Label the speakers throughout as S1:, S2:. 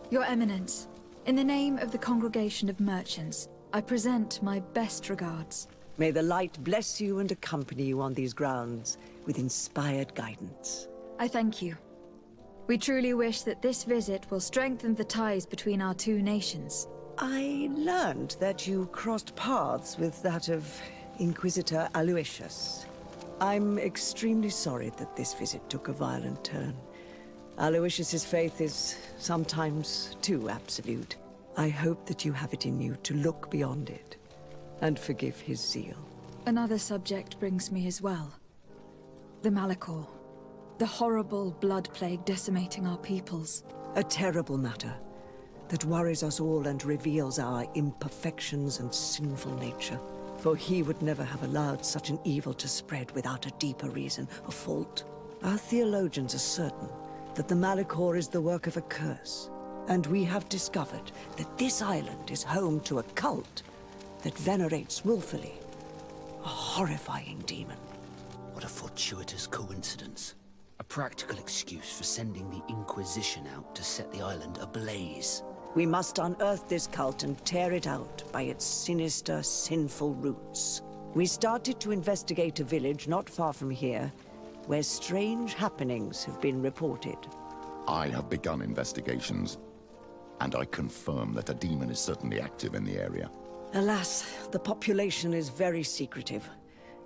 S1: Your Eminence, in the name of the Congregation of Merchants, I present my best regards.
S2: May the light bless you and accompany you on these grounds with inspired guidance.
S1: I thank you. We truly wish that this visit will strengthen the ties between our two nations.
S2: I learned that you crossed paths with that of Inquisitor Aloysius. I'm extremely sorry that this visit took a violent turn. Aloysius's faith is sometimes too absolute. I hope that you have it in you to look beyond it and forgive his zeal.
S1: Another subject brings me as well. The Malachor. The horrible blood plague decimating our peoples.
S2: A terrible matter that worries us all and reveals our imperfections and sinful nature. For he would never have allowed such an evil to spread without a deeper reason or fault. Our theologians are certain that the Malachor is the work of a curse, and we have discovered that this island is home to a cult that venerates willfully a horrifying demon.
S3: What a fortuitous coincidence. A practical excuse for sending the Inquisition out to set the island ablaze.
S2: We must unearth this cult and tear it out by its sinister, sinful roots. We started to investigate a village not far from here, where strange happenings have been reported.
S4: I have begun investigations, and I confirm that a demon is certainly active in the area.
S2: Alas, the population is very secretive,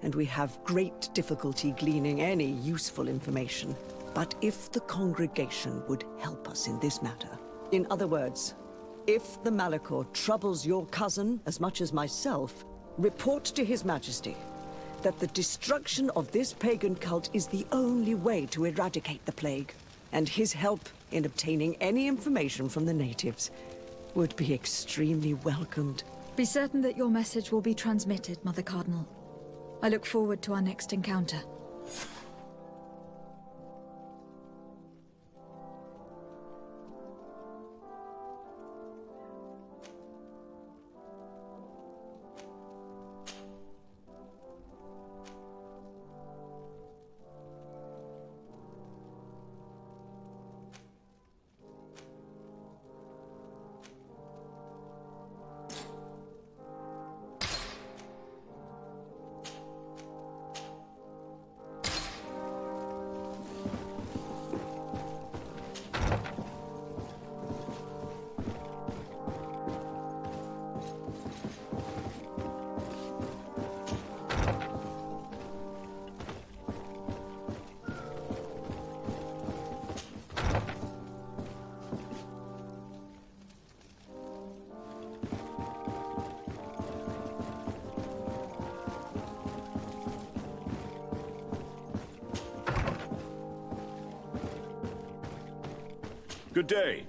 S2: and we have great difficulty gleaning any useful information. But if the congregation would help us in this matter, in other words, if the Malachor troubles your cousin as much as myself, report to His Majesty that the destruction of this pagan cult is the only way to eradicate the plague, and his help in obtaining any information from the natives would be extremely welcomed.
S1: Be certain that your message will be transmitted, Mother Cardinal. I look forward to our next encounter.
S5: Good day.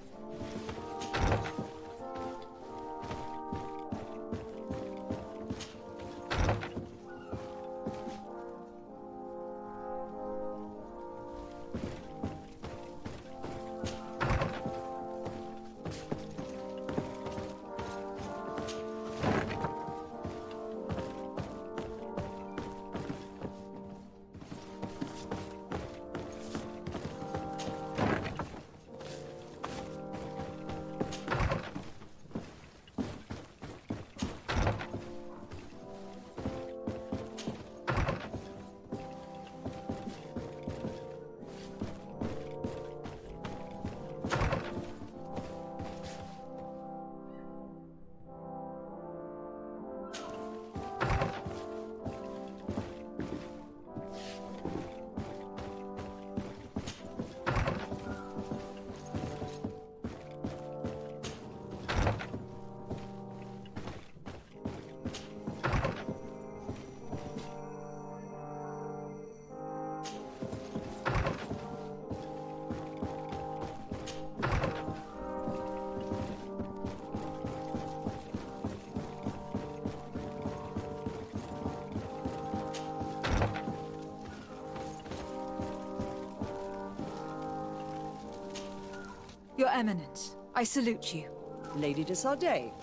S1: Your Eminence, I salute you.
S2: Lady de Sardet,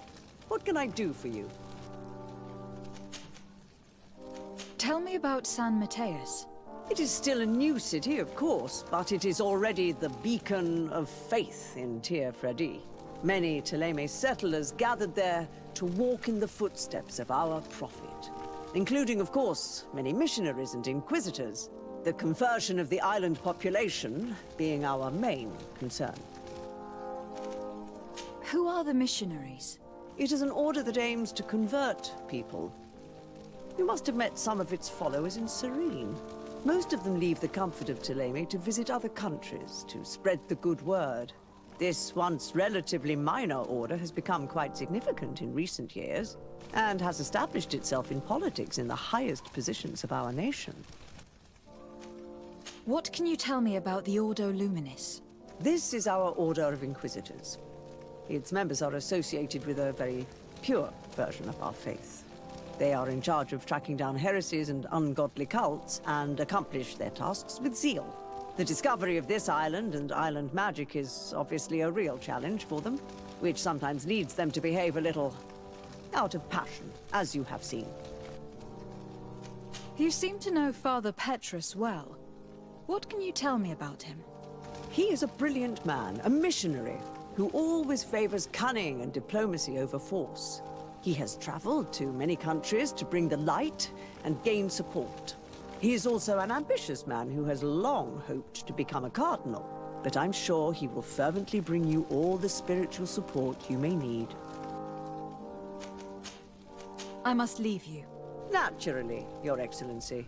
S2: what can I do for you?
S1: Tell me about San Mateus.
S2: It is still a new city, of course, but it is already the beacon of faith in Tyr Fredi. Many Thélème settlers gathered there to walk in the footsteps of our prophet, including, of course, many missionaries and inquisitors, the conversion of the island population being our main concern.
S1: Who are the missionaries?
S2: It is an order that aims to convert people. You must have met some of its followers in Serene. Most of them leave the comfort of Thélème to visit other countries, to spread the good word. This once relatively minor order has become quite significant in recent years, and has established itself in politics in the highest positions of our nation.
S1: What can you tell me about the Ordo Luminis?
S2: This is our Order of Inquisitors. Its members are associated with a very pure version of our faith. They are in charge of tracking down heresies and ungodly cults, and accomplish their tasks with zeal. The discovery of this island and island magic is obviously a real challenge for them, which sometimes leads them to behave a little out of passion, as you have seen.
S1: You seem to know Father Petrus well. What can you tell me about him?
S2: He is a brilliant man, a missionary, who always favors cunning and diplomacy over force. He has traveled to many countries to bring the light and gain support. He is also an ambitious man who has long hoped to become a cardinal, but I'm sure he will fervently bring you all the spiritual support you may need.
S1: I must leave you.
S2: Naturally, Your Excellency.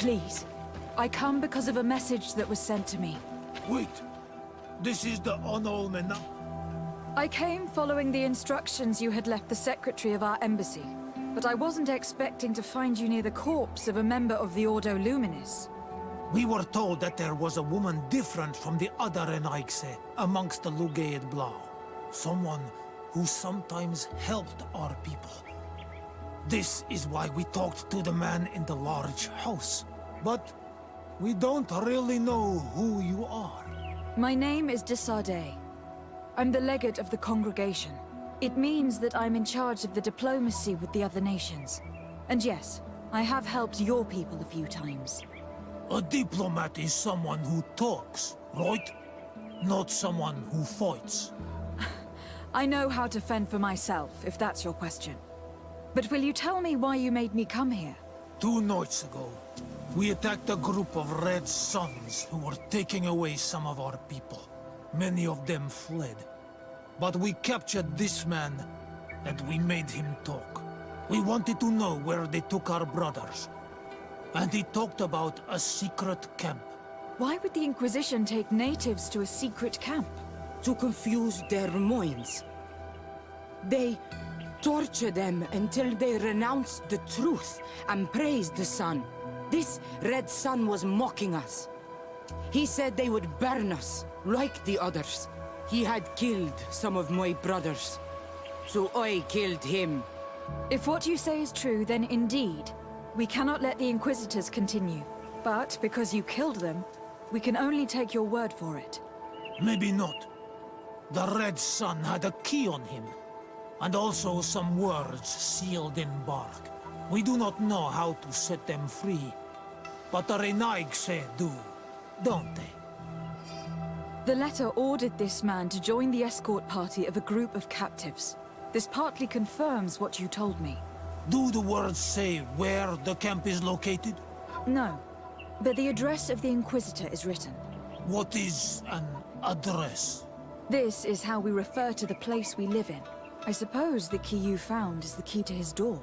S1: Please. I come because of a message that was sent to me.
S6: Wait. This is the Onolmena.
S1: I came following the instructions you had left the secretary of our embassy, but I wasn't expecting to find you near the corpse of a member of the Ordo Luminis.
S6: We were told that there was a woman different from the other Renaigse amongst the Lugaid Blau. Someone who sometimes helped our people. This is why we talked to the man in the large house. But we don't really know who you are.
S1: My name is Desardet. I'm the legate of the congregation. It means that I'm in charge of the diplomacy with the other nations. And yes, I have helped your people a few times.
S6: A diplomat is someone who talks, right? not someone who fights.
S1: I know how to fend for myself, if that's your question. But will you tell me why you made me come here?
S6: 2 nights ago, we attacked a group of Red Suns who were taking away some of our people. Many of them fled. But we captured this man, and we made him talk. We wanted to know where they took our brothers. And he talked about a secret camp.
S1: Why would the Inquisition take natives to a secret camp?
S7: To confuse their minds. They torture them until they renounce the truth and praise the sun. This Red Sun was mocking us. He said they would burn us, like the others. He had killed some of my brothers, so I killed him.
S1: If what you say is true, then indeed, we cannot let the Inquisitors continue. But because you killed them, we can only take your word for it.
S6: Maybe not. The Red Sun had a key on him, and also some words sealed in bark. We do not know how to set them free, but the Renaigse do, don't they?
S1: The letter ordered this man to join the escort party of a group of captives. This partly confirms what you told me.
S6: Do the words say where the camp is located?
S1: No, but the address of the Inquisitor is written.
S6: What is an address?
S1: This is how we refer to the place we live in. I suppose the key you found is the key to his door.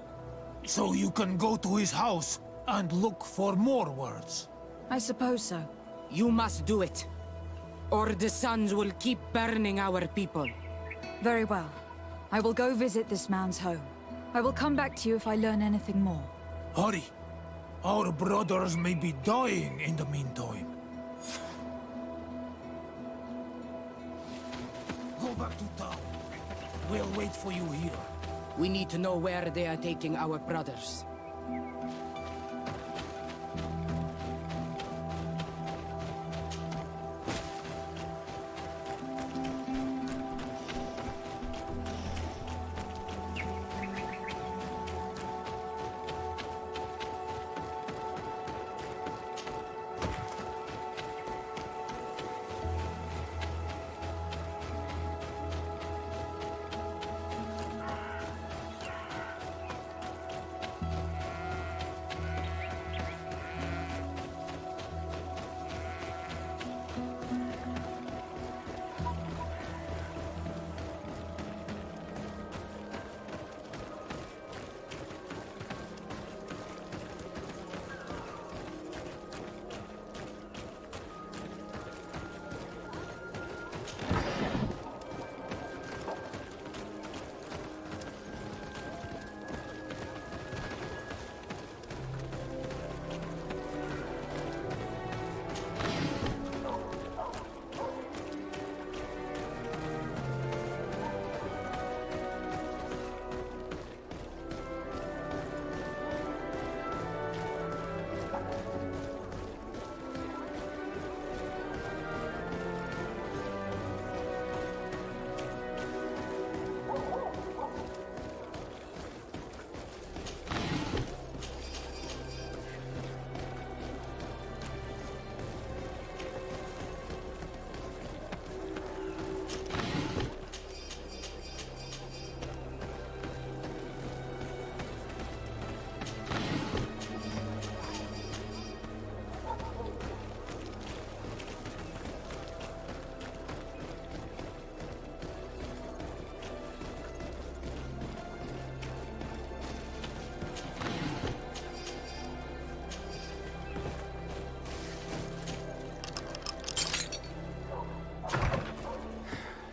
S6: So you can go to his house and look for more words.
S1: I suppose so.
S7: You must do it, or the suns will keep burning our people.
S1: Very well. I will go visit this man's home. I will come back to you if I learn anything more.
S6: Hurry. Our brothers may be dying in the meantime. Go back to town. We'll wait for you here.
S7: We need to know where they are taking our brothers.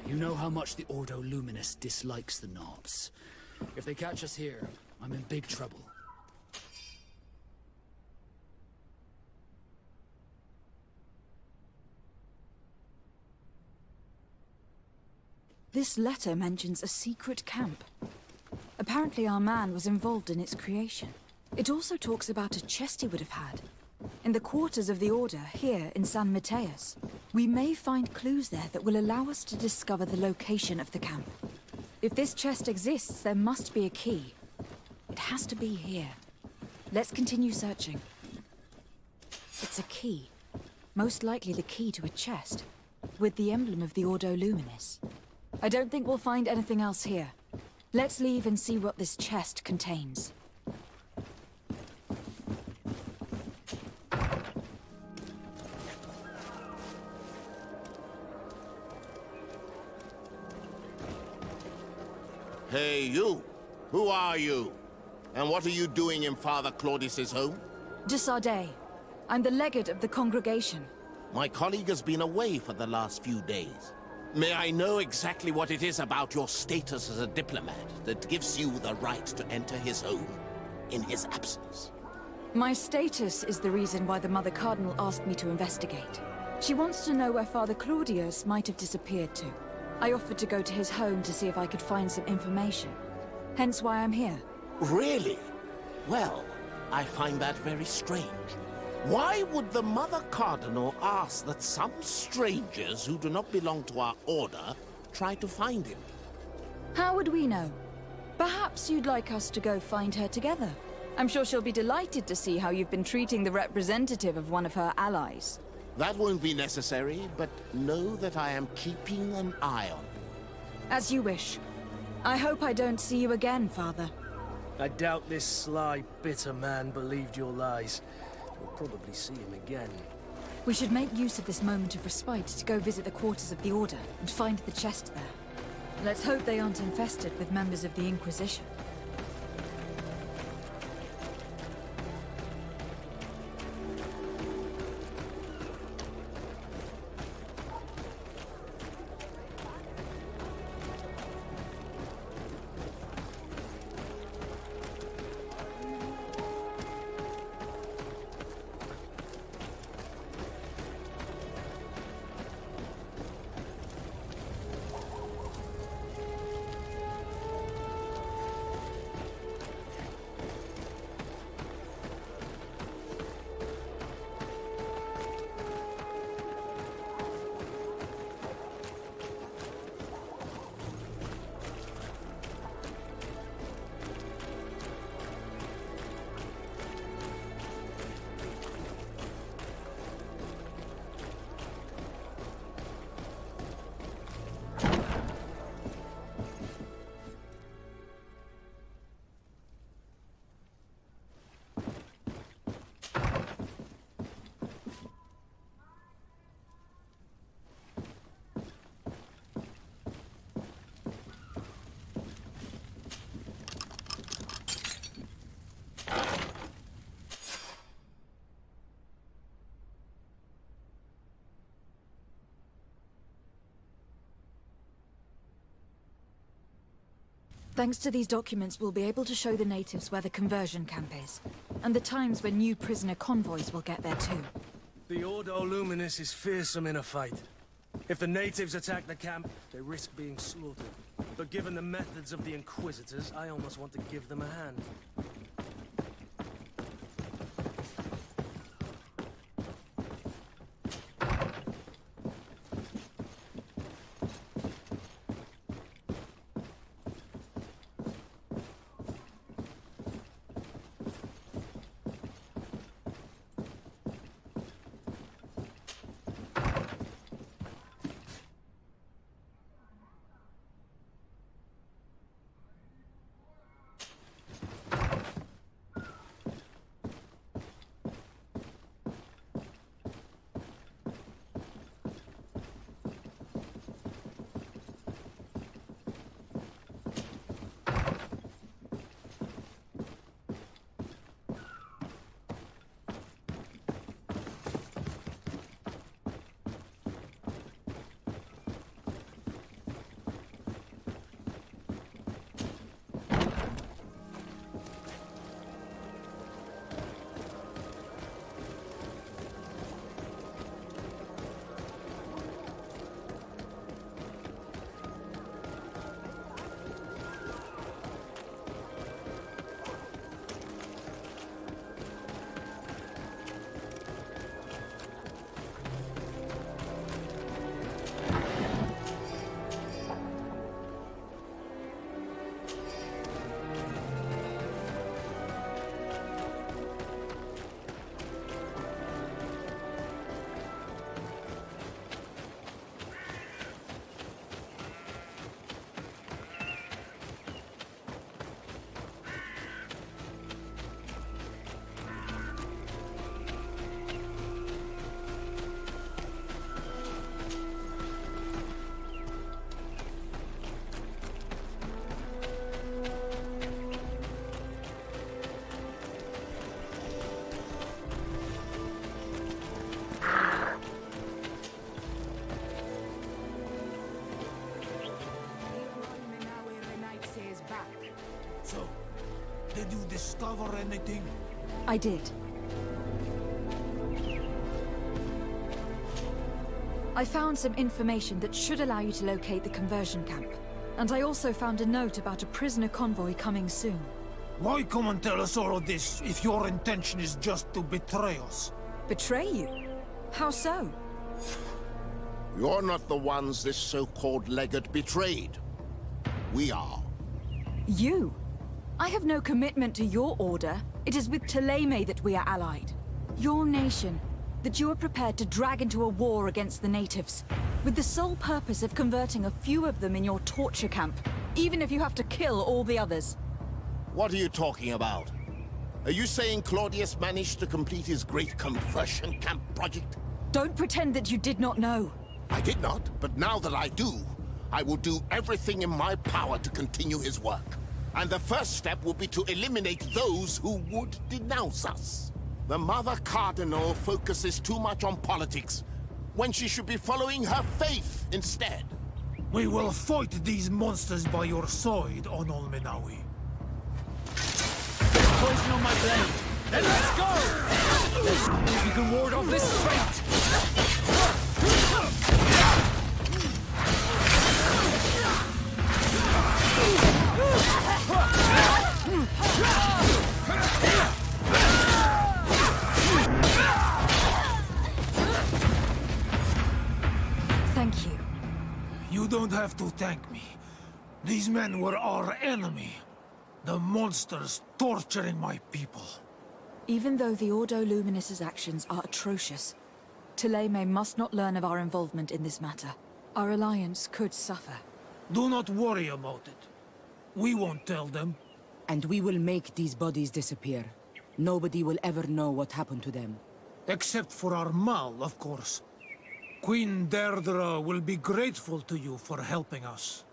S3: You know how much the Ordo Luminous dislikes the knobs. If they catch us here, I'm in big trouble.
S1: This letter mentions a secret camp. Apparently our man was involved in its creation. It also talks about a chest he would have had. In the quarters of the Order, here in San Mateus. We may find clues there that will allow us to discover the location of the camp. If this chest exists, there must be a key. It has to be here. Let's continue searching. It's a key. Most likely the key to a chest. with the emblem of the Ordo Luminis. I don't think we'll find anything else here. Let's leave and see what this chest contains.
S8: Hey, you! Who are you? And what are you doing in Father Claudius's home?
S1: De Sardet. I'm the legate of the congregation.
S8: My colleague has been away for the last few days. May I know exactly what it is about your status as a diplomat that gives you the right to enter his home in his absence?
S1: My status is the reason why the Mother Cardinal asked me to investigate. She wants to know where Father Claudius might have disappeared to. I offered to go to his home to see if I could find some information. Hence why I'm here.
S8: Really? Well, I find that very strange. Why would the Mother Cardinal ask that some strangers who do not belong to our order try to find him?
S1: How would we know? Perhaps you'd like us to go find her together. I'm sure she'll be delighted to see how you've been treating the representative of one of her allies.
S8: That won't be necessary, but know that I am keeping an eye on you.
S1: As you wish. I hope I don't see you again, Father.
S9: I doubt this sly, bitter man believed your lies. We'll probably see him again.
S1: We should make use of this moment of respite to go visit the quarters of the Order and find the chest there. Let's hope they aren't infested with members of the Inquisition. Thanks to these documents, we'll be able to show the natives where the conversion camp is, and the times when new prisoner convoys will get there too.
S9: The Ordo Luminis is fearsome in a fight. If the natives attack the camp, they risk being slaughtered. But given the methods of the Inquisitors, I almost want to give them a hand.
S6: Did you discover anything?
S1: I did. I found some information that should allow you to locate the conversion camp. And I also found a note about a prisoner convoy coming soon.
S6: Why come and tell us all of this if your intention is just to betray us?
S1: Betray you? How so?
S8: You're not the ones this so-called legate betrayed. We are.
S1: You? I have no commitment to your order. It is with Thélème that we are allied. Your nation, that you are prepared to drag into a war against the natives, with the sole purpose of converting a few of them in your torture camp, even if you have to kill all the others.
S8: What are you talking about? Are you saying Claudius managed to complete his great conversion camp project?
S1: Don't pretend that you did not know.
S8: I did not, but now that I do, I will do everything in my power to continue his work. And the first step will be to eliminate those who would denounce us. The Mother Cardinal focuses too much on politics, when she should be following her faith instead.
S6: We will fight these monsters by your side, on Olmenawi.
S9: Poison on my blade. Then let's go! Let's see if you can ward off this fate!
S1: Thank you.
S6: You don't have to thank me. These men were our enemy. The monsters torturing my people.
S1: Even though the Ordo Luminis's actions are atrocious, Thélème must not learn of our involvement in this matter. Our alliance could suffer.
S6: Do not worry about it. We won't tell them.
S7: And we will make these bodies disappear. Nobody will ever know what happened to them.
S6: Except for our Mal, of course. Queen Deirdre will be grateful to you for helping us.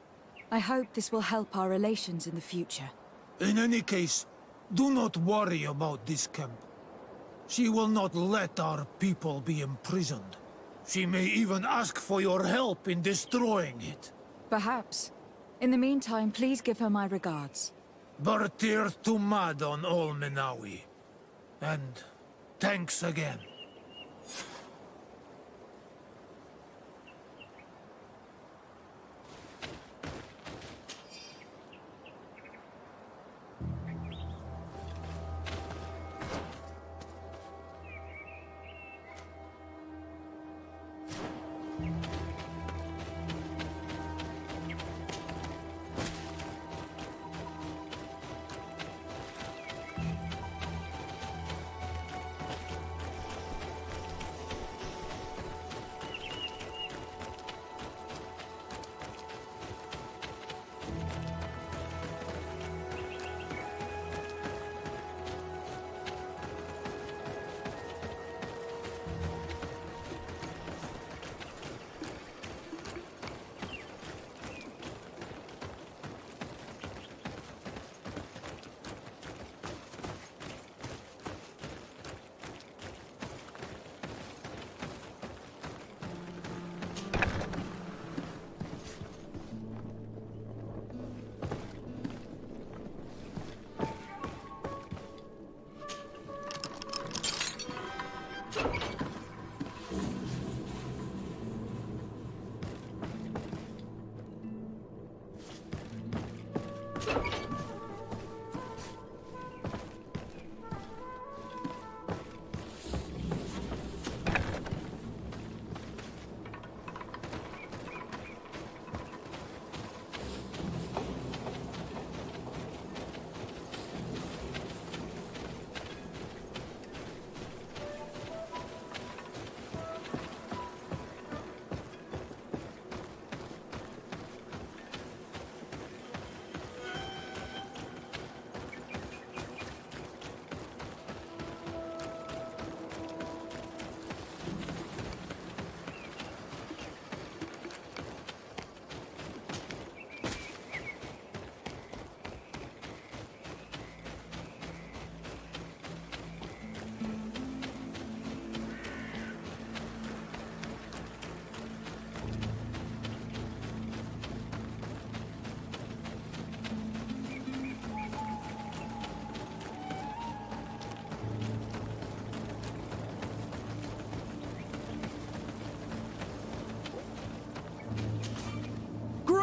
S1: I hope this will help our relations in the future.
S6: In any case, do not worry about this camp. She will not let our people be imprisoned. She may even ask for your help in destroying it.
S1: Perhaps. In the meantime, please give her my regards.
S6: Bertir Tumad on Olmenawi. And thanks again.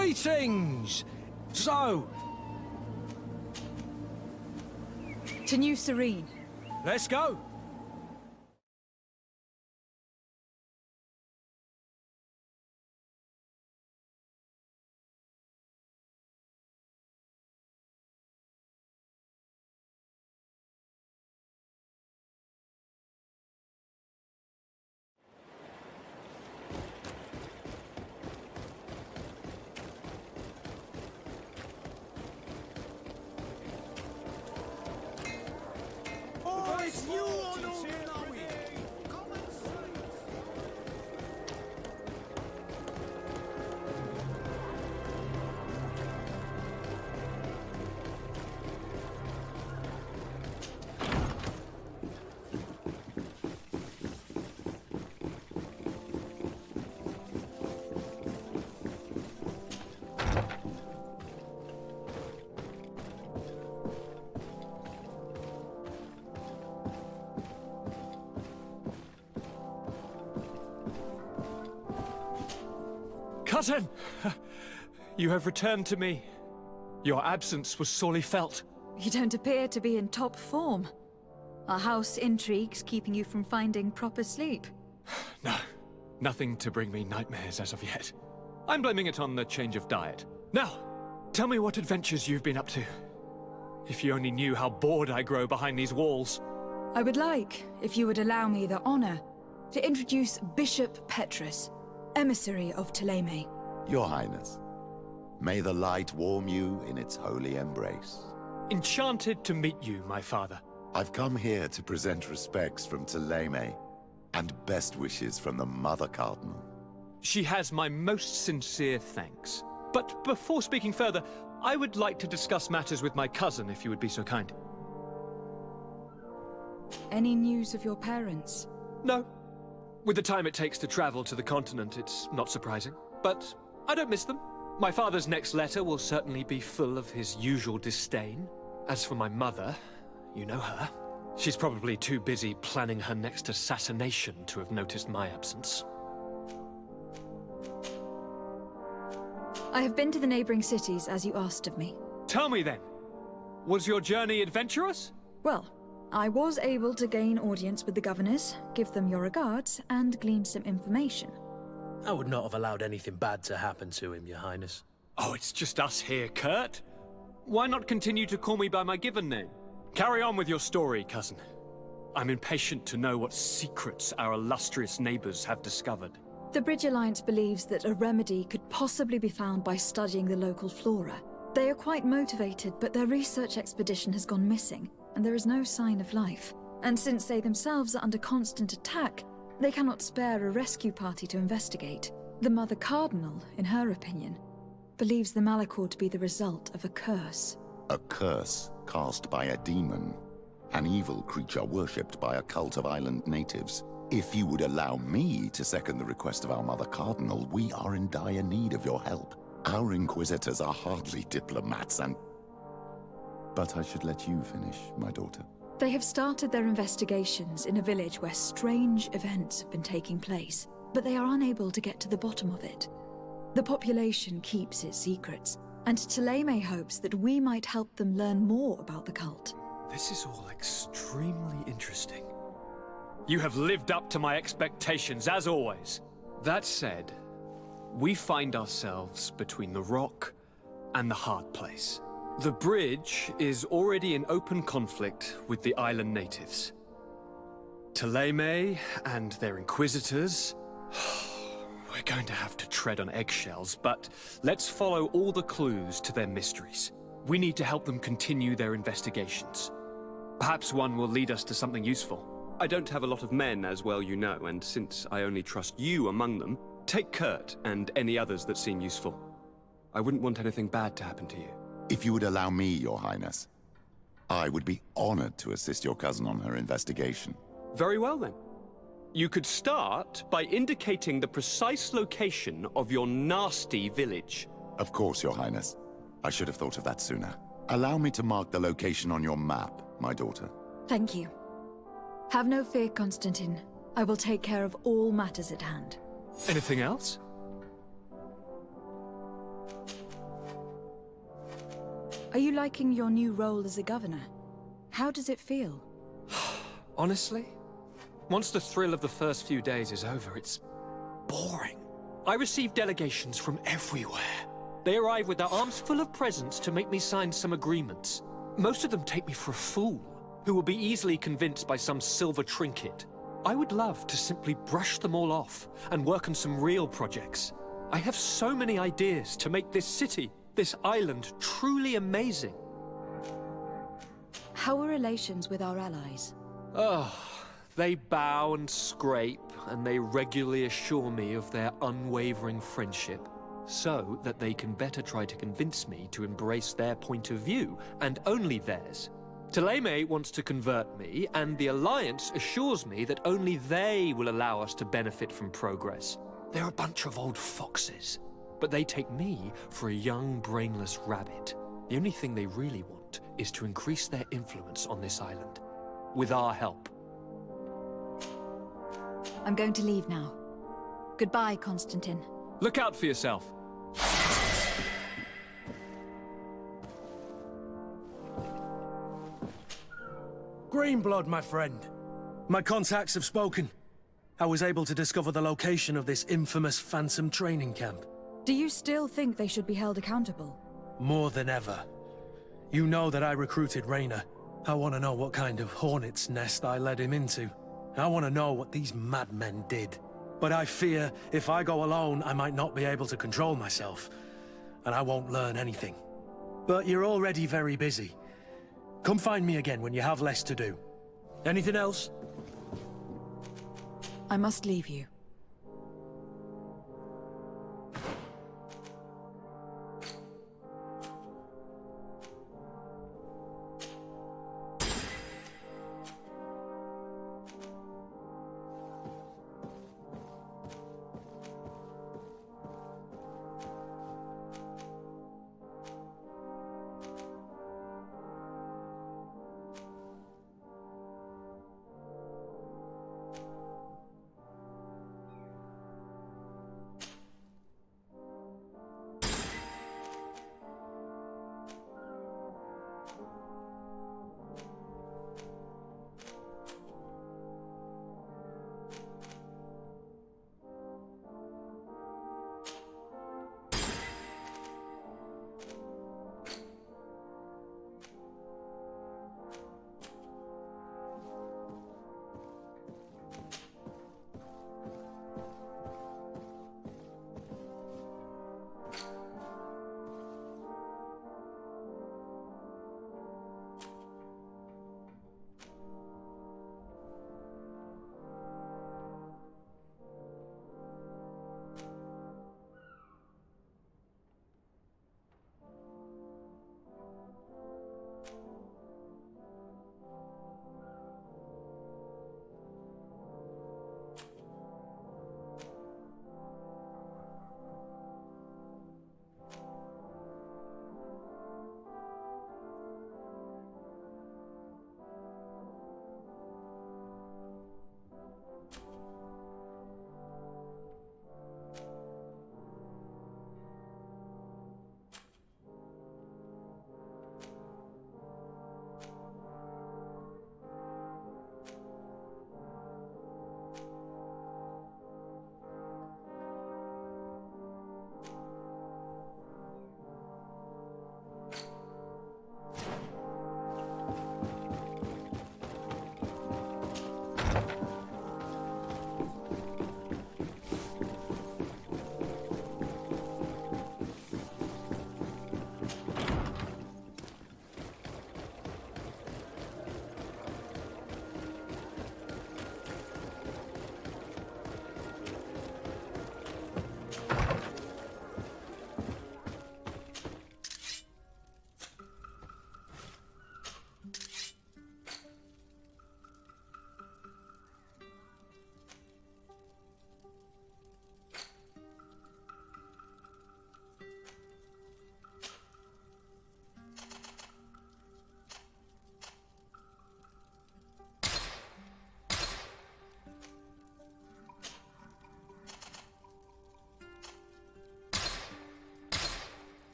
S9: Greetings! So,
S1: To New Serene.
S9: let's go!
S10: Cousin! You have returned to me. Your absence was sorely felt.
S1: You don't appear to be in top form. Are house intrigues keeping you from finding proper sleep?
S10: No, nothing to bring me nightmares as of yet. I'm blaming it on the change of diet. Now, tell me what adventures you've been up to. If you only knew how bored I grow behind these walls.
S1: I would like, if you would allow me the honor, to introduce Bishop Petrus, emissary of Ptolemy.
S4: Your Highness, may the light warm you in its holy embrace.
S10: Enchanted to meet you, my father.
S4: I've come here to present respects from Ptolemy, and best wishes from the Mother Cardinal.
S10: She has my most sincere thanks. But before speaking further, I would like to discuss matters with my cousin, if you would be so kind.
S1: Any news of your parents?
S10: No. With the time it takes to travel to the continent, it's not surprising. But I don't miss them. My father's next letter will certainly be full of his usual disdain. As for my mother, you know her. She's probably too busy planning her next assassination to have noticed my absence.
S1: I have been to the neighboring cities, as you asked of me.
S10: Tell me then, was your journey adventurous?
S1: Well, I was able to gain audience with the governors, give them your regards, and glean some information.
S9: I would not have allowed anything bad to happen to him, Your Highness.
S10: Oh, it's just us here, Kurt. Why not continue to call me by my given name? Carry on with your story, cousin. I'm impatient to know what secrets our illustrious neighbors have discovered.
S1: The Bridge Alliance believes that a remedy could possibly be found by studying the local flora. They are quite motivated, but their research expedition has gone missing, and there is no sign of life. And since they themselves are under constant attack, they cannot spare a rescue party to investigate. The Mother Cardinal, in her opinion, believes the Malachor to be the result of a curse.
S4: A curse cast by a demon, an evil creature worshipped by a cult of island natives. If you would allow me to second the request of our Mother Cardinal, we are in dire need of your help. Our Inquisitors are hardly diplomats and... But I should let you finish, my daughter.
S1: They have started their investigations in a village where strange events have been taking place, but they are unable to get to the bottom of it. The population keeps its secrets, and Ptolemy hopes that we might help them learn more about the cult.
S10: This is all extremely interesting. You have lived up to my expectations, as always. That said, we find ourselves between the rock and the hard place. The bridge is already in open conflict with the island natives. Ptolemy and their inquisitors... We're going to have to tread on eggshells, but let's follow all the clues to their mysteries. We need to help them continue their investigations. Perhaps one will lead us to something useful. I don't have a lot of men, as well you know, and since I only trust you among them, take Kurt and any others that seem useful. I wouldn't want anything bad to happen to you.
S4: If you would allow me, Your Highness, I would be honored to assist your cousin on her investigation.
S10: Very well, then. You could start by indicating the precise location of your nasty village.
S4: Of course, Your Highness. I should have thought of that sooner. Allow me to mark the location on your map, my daughter.
S1: Thank you. Have no fear, Constantine. I will take care of all matters at hand.
S10: Anything else?
S1: Are you liking your new role as a governor? How does it feel?
S10: Honestly, once the thrill of the first few days is over, it's boring. I receive delegations from everywhere. They arrive with their arms full of presents to make me sign some agreements. Most of them take me for a fool, who will be easily convinced by some silver trinket. I would love to simply brush them all off and work on some real projects. I have so many ideas to make this city, this island, truly amazing.
S1: How are relations with our allies?
S10: Oh, they bow and scrape, and they regularly assure me of their unwavering friendship, so that they can better try to convince me to embrace their point of view, and only theirs. Teleme wants to convert me, and the Alliance assures me that only they will allow us to benefit from progress. They're a bunch of old foxes, but they take me for a young, brainless rabbit. The only thing they really want is to increase their influence on this island, with our help.
S1: I'm going to leave now. Goodbye, Constantine.
S10: Look out for yourself.
S9: Greenblood, my friend. My contacts have spoken. I was able to discover the location of this infamous Phantom training camp.
S1: Do you still think they should be held accountable?
S9: More than ever. You know that I recruited Rayner. I want to know what kind of hornet's nest I led him into. I want to know what these madmen did. But I fear if I go alone, I might not be able to control myself. And I won't learn anything. But you're already very busy. Come find me again when you have less to do. Anything else?
S1: I must leave you.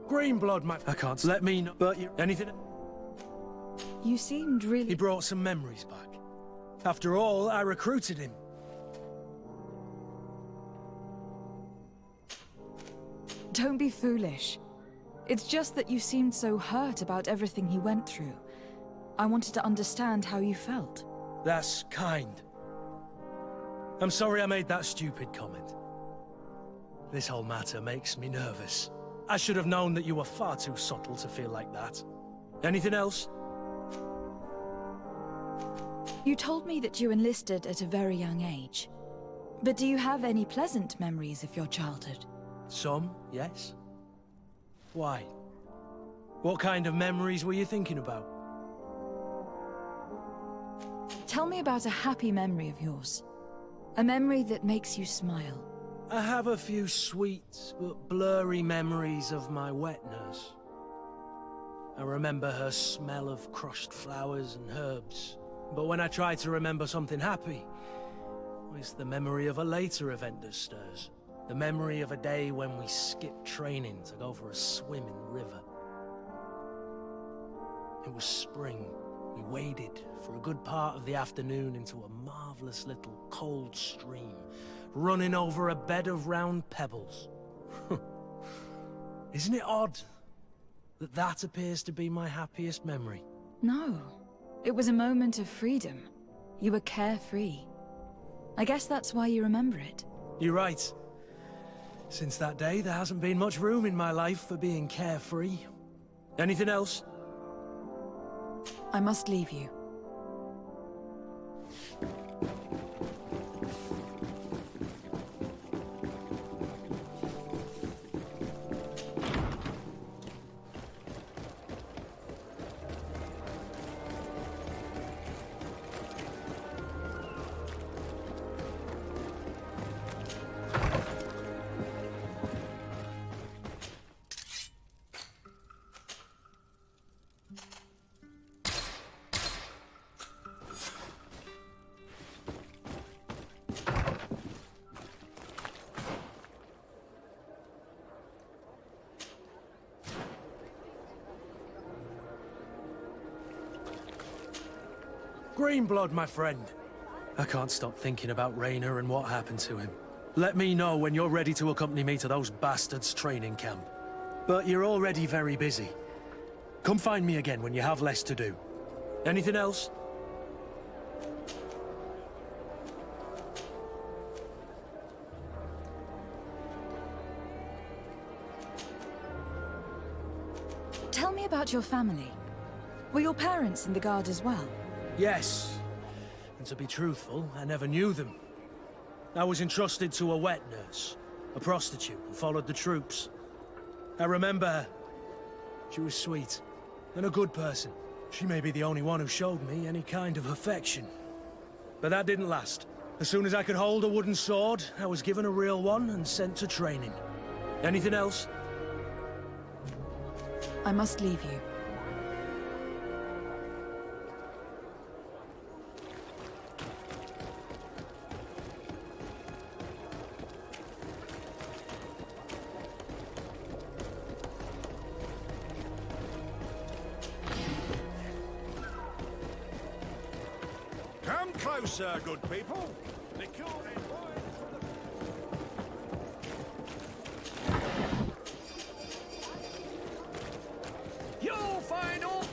S9: Green blood, I can't let me know, but you... Anything?
S1: You seemed really...
S9: He brought some memories back. After all, I recruited him.
S1: Don't be foolish. It's just that you seemed so hurt about everything he went through. I wanted to understand how you felt.
S9: That's kind. I'm sorry I made that stupid comment. This whole matter makes me nervous. I should have known that you were far too subtle to feel like that. Anything else?
S1: You told me that you enlisted at a very young age. But do you have any pleasant memories of your childhood?
S9: Some, yes. Why? What kind of memories were you thinking about?
S1: Tell me about a happy memory of yours. A memory that makes you smile.
S9: I have a few sweet but blurry memories of my wet nurse. I remember her smell of crushed flowers and herbs. But when I try to remember something happy, it's the memory of a later event that stirs. The memory of a day when we skipped training to go for a swim in the river. It was spring. We waded for a good part of the afternoon into a marvelous little cold stream, running over a bed of round pebbles. Isn't it odd that that appears to be my happiest memory?
S1: No. It was a moment of freedom. You were carefree. I guess that's why you remember it.
S9: You're right. Since that day, there hasn't been much room in my life for being carefree. Anything else?
S1: I must leave you.
S9: Green blood, my friend. I can't stop thinking about Raynor and what happened to him. Let me know when you're ready to accompany me to those bastards' training camp. But you're already very busy. Come find me again when you have less to do. Anything else?
S1: Tell me about your family. Were your parents in the Guard as well?
S9: Yes. And to be truthful, I never knew them. I was entrusted to a wet nurse, a prostitute who followed the troops. I remember her. She was sweet, and a good person. She may be the only one who showed me any kind of affection. But that didn't last. As soon as I could hold a wooden sword, I was given a real one and sent to training. Anything else?
S1: I must leave you.
S5: Come closer, good people.
S11: You'll find all...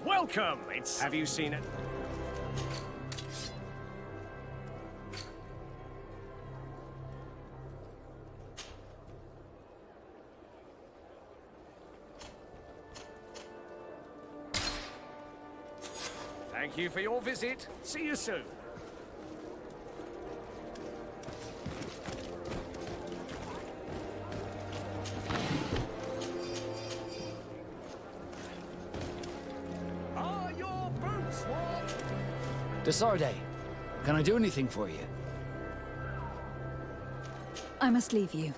S11: Welcome! Have you seen it? Thank you for your visit. See you soon. Are your boots warm?
S3: Desarde, can I do anything for you?
S1: I must leave you.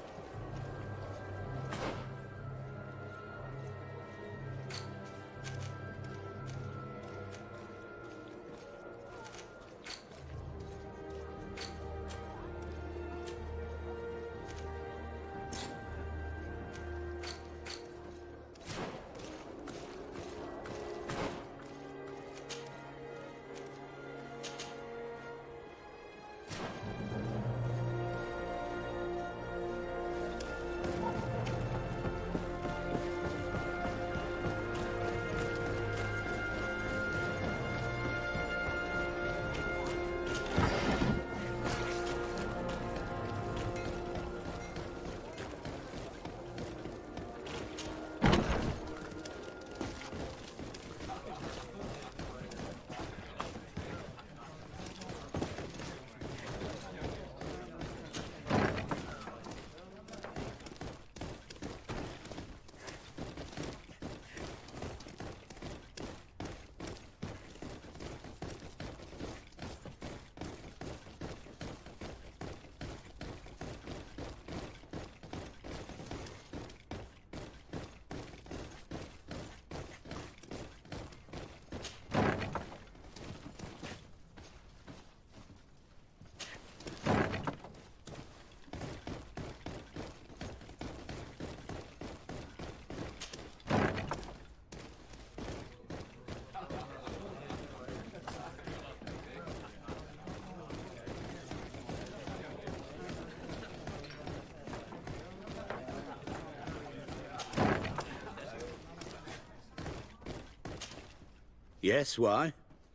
S12: Yes, why?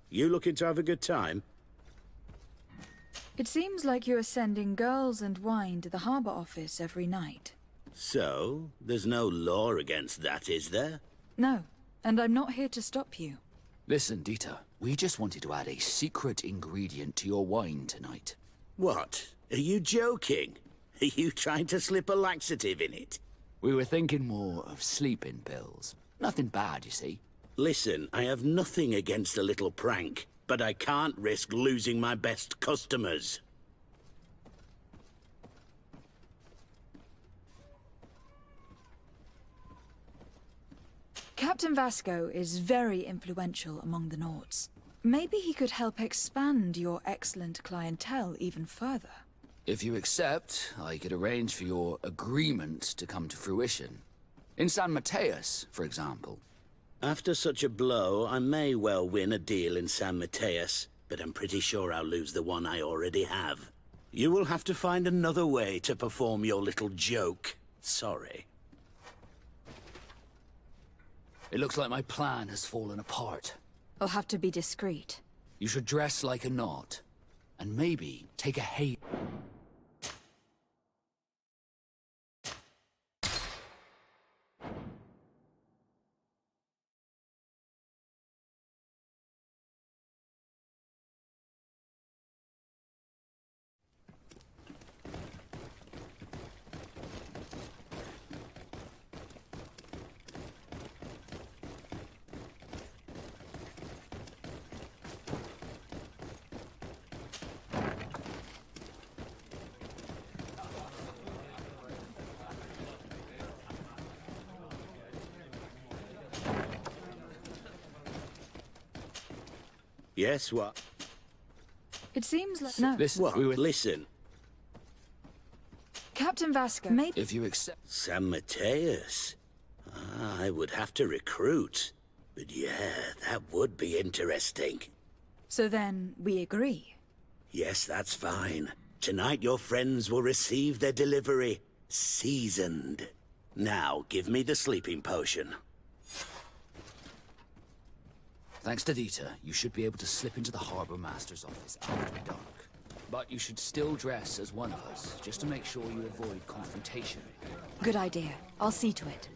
S12: You looking to have a good time?
S1: It seems like you are sending girls and wine to the harbor office every night.
S12: So, there's no law against that, is there?
S1: No, and I'm not here to stop you.
S3: Listen, Dieter, we just wanted to add a secret ingredient to your wine tonight.
S12: What? Are you joking? Are you trying to slip a laxative in it?
S3: We were thinking more of sleeping pills. Nothing bad, you see.
S12: Listen, I have nothing against a little prank, but I can't risk losing my best customers.
S1: Captain Vasco is very influential among the Nauts. Maybe he could help expand your excellent clientele even further.
S3: If you accept, I could arrange for your agreement to come to fruition. In San Mateus, for example.
S12: After such a blow, I may well win a deal in San Mateus, but I'm pretty sure I'll lose the one I already have. You will have to find another way to perform your little joke. Sorry.
S3: It looks like my plan has fallen apart.
S1: I'll have to be discreet.
S3: You should dress like a Naut, and maybe take a hate.
S12: Yes, what?
S1: It seems like... No.
S3: Listen,
S12: What? Listen.
S1: Captain Vasco, maybe...
S3: If you accept...
S12: San Mateus. I would have to recruit. But yeah, that would be interesting.
S1: So then, we agree.
S12: Yes, that's fine. Tonight your friends will receive their delivery. Seasoned. Now, give me the sleeping potion.
S3: Thanks to Dieter, you should be able to slip into the Harbor Master's office after dark. But you should still dress as one of us, just to make sure you avoid confrontation.
S1: Good idea. I'll see to it.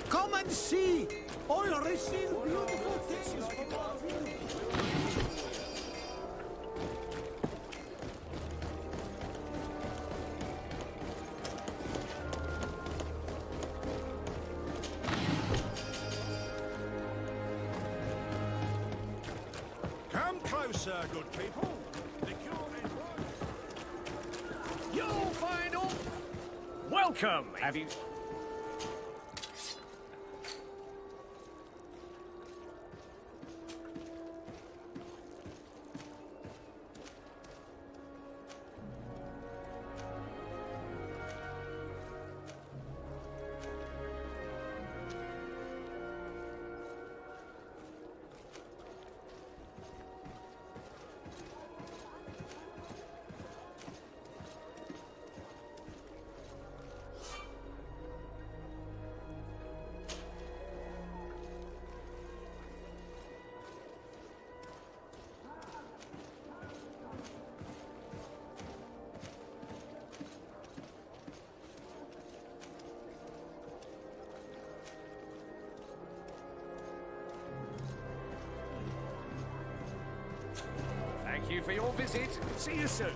S6: Come and see! I'll receive beautiful things from our village.
S5: Come closer, good people. The cure is right. You'll find all...
S11: Welcome! Have you... Thank you for your visit. See you soon.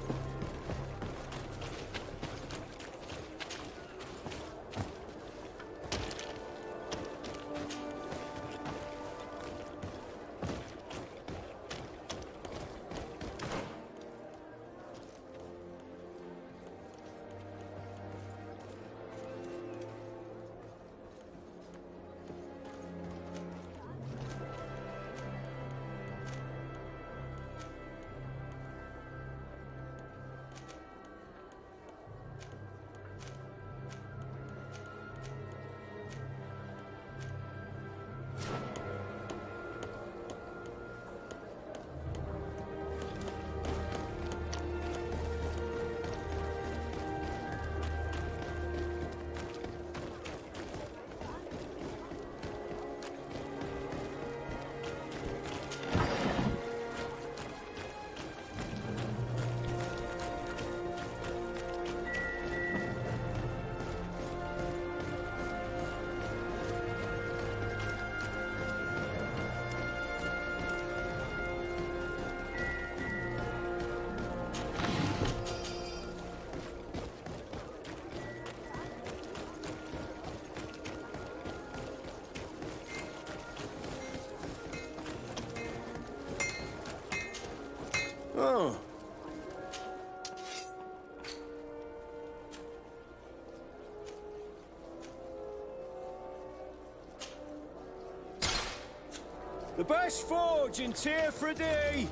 S11: The best forge in Tier 3D.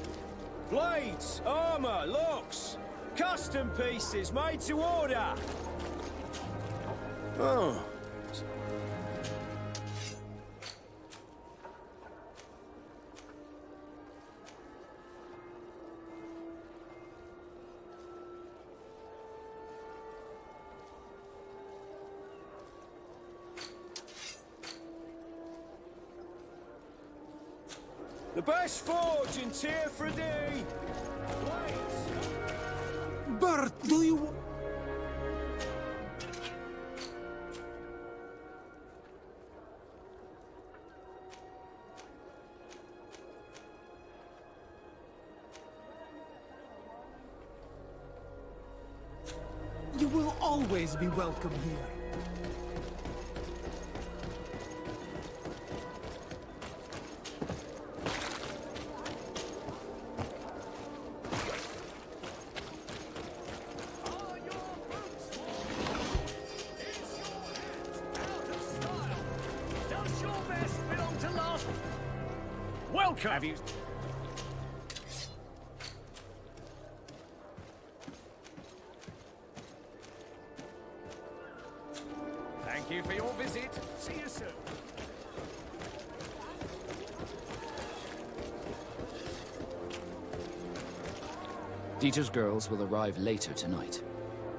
S11: Blades, armor, locks, custom pieces made to order. Oh. The best forge in Tier 3D. Blades.
S6: Bert, do you... You will always be welcome here.
S11: Welcome! Have you... Thank you for your visit. See you soon.
S3: Dieter's girls will arrive later tonight.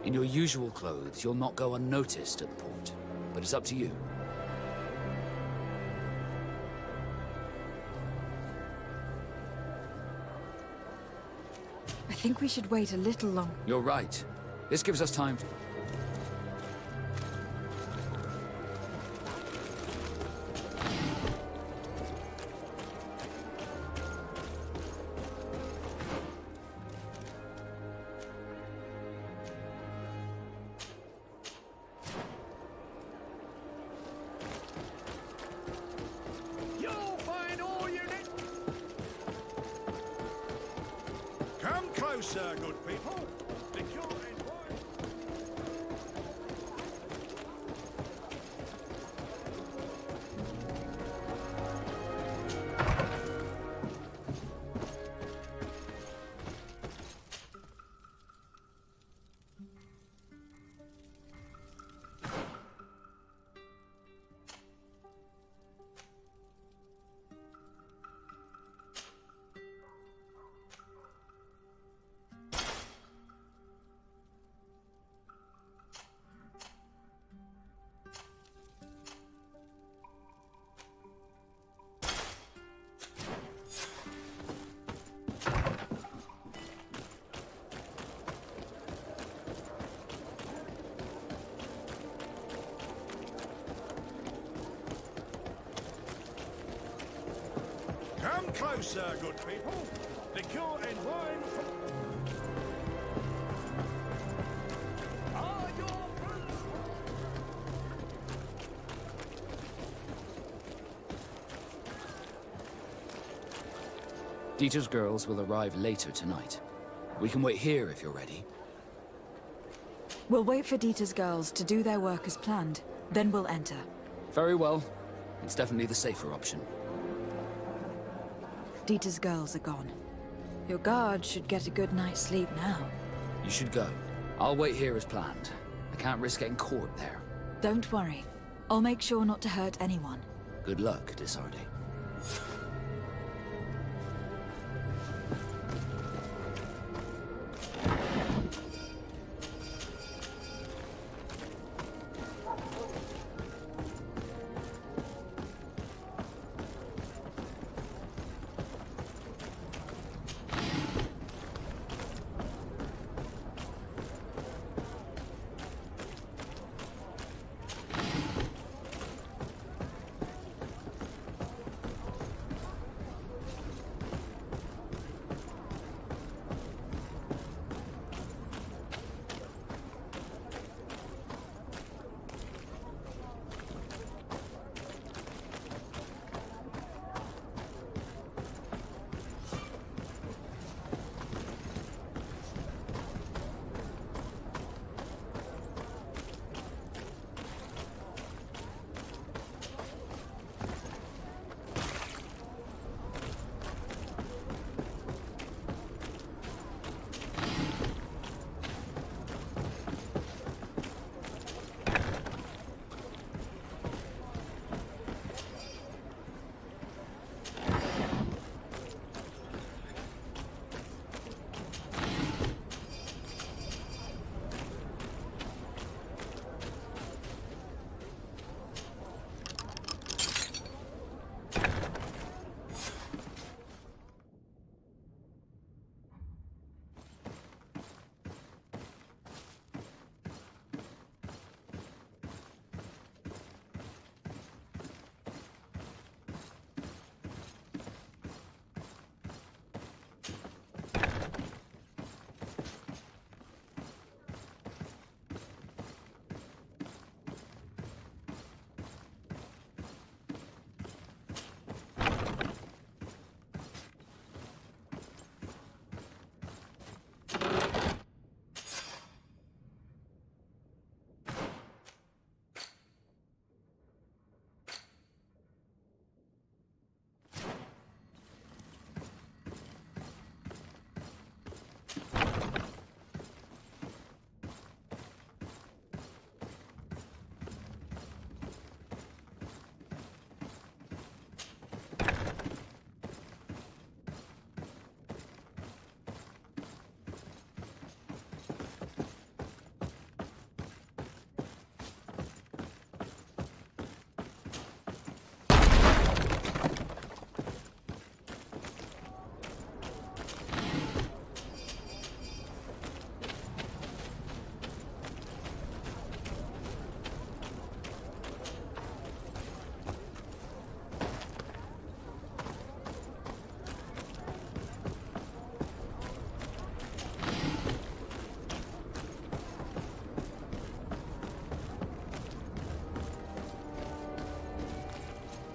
S3: In your usual clothes, you'll not go unnoticed at the port. But it's up to you.
S1: I think we should wait a little longer.
S3: You're right. This gives us time to...
S11: You'll find all you need. Come closer, good people. The cure is wide. Come closer, good people. The cure and wine from... Are your boots...
S3: Dieter's girls will arrive later tonight. We can wait here if you're ready.
S1: We'll wait for Dieter's girls to do their work as planned. Then we'll enter.
S3: Very well. It's definitely the safer option.
S1: Dieter's girls are gone. Your guard should get a good night's sleep now.
S3: You should go. I'll wait here as planned. I can't risk getting caught there.
S1: Don't worry. I'll make sure not to hurt anyone.
S3: Good luck, Disarde.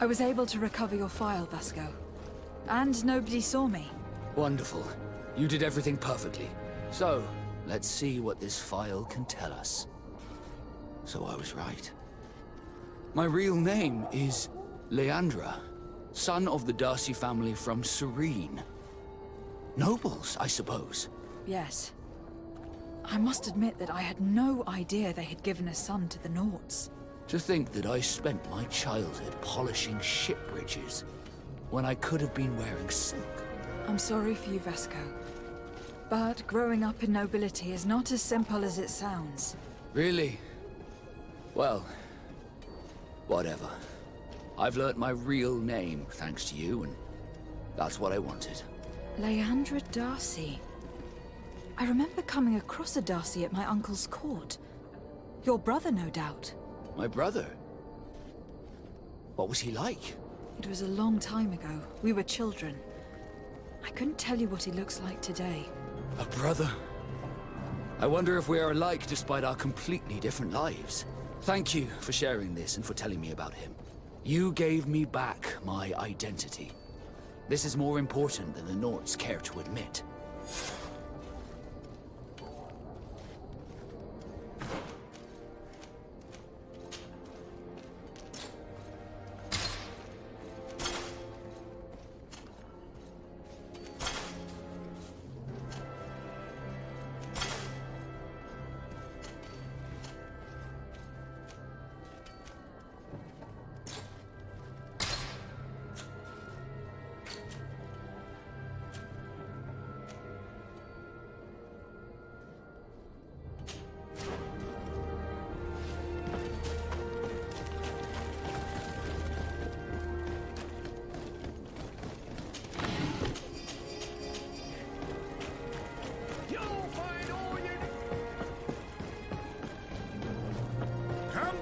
S1: I was able to recover your file, Vasco. And nobody saw me.
S3: Wonderful. You did everything perfectly. So, let's see what this file can tell us. So I was right. My real name is Leandra, son of the Darcy family from Serene. Nobles, I suppose.
S1: Yes. I must admit that I had no idea they had given a son to the Nauts.
S3: To think that I spent my childhood polishing ship bridges, when I could have been wearing silk.
S1: I'm sorry for you, Vasco. But growing up in nobility is not as simple as it sounds.
S3: Really? Well, whatever. I've learnt my real name thanks to you, and that's what I wanted.
S1: Leandra Darcy. I remember coming across a Darcy at my uncle's court. Your brother, no doubt.
S3: My brother? What was he like?
S1: It was a long time ago. We were children. I couldn't tell you what he looks like today.
S3: A brother? I wonder if we are alike despite our completely different lives. Thank you for sharing this and for telling me about him. You gave me back my identity. This is more important than the Nauts care to admit.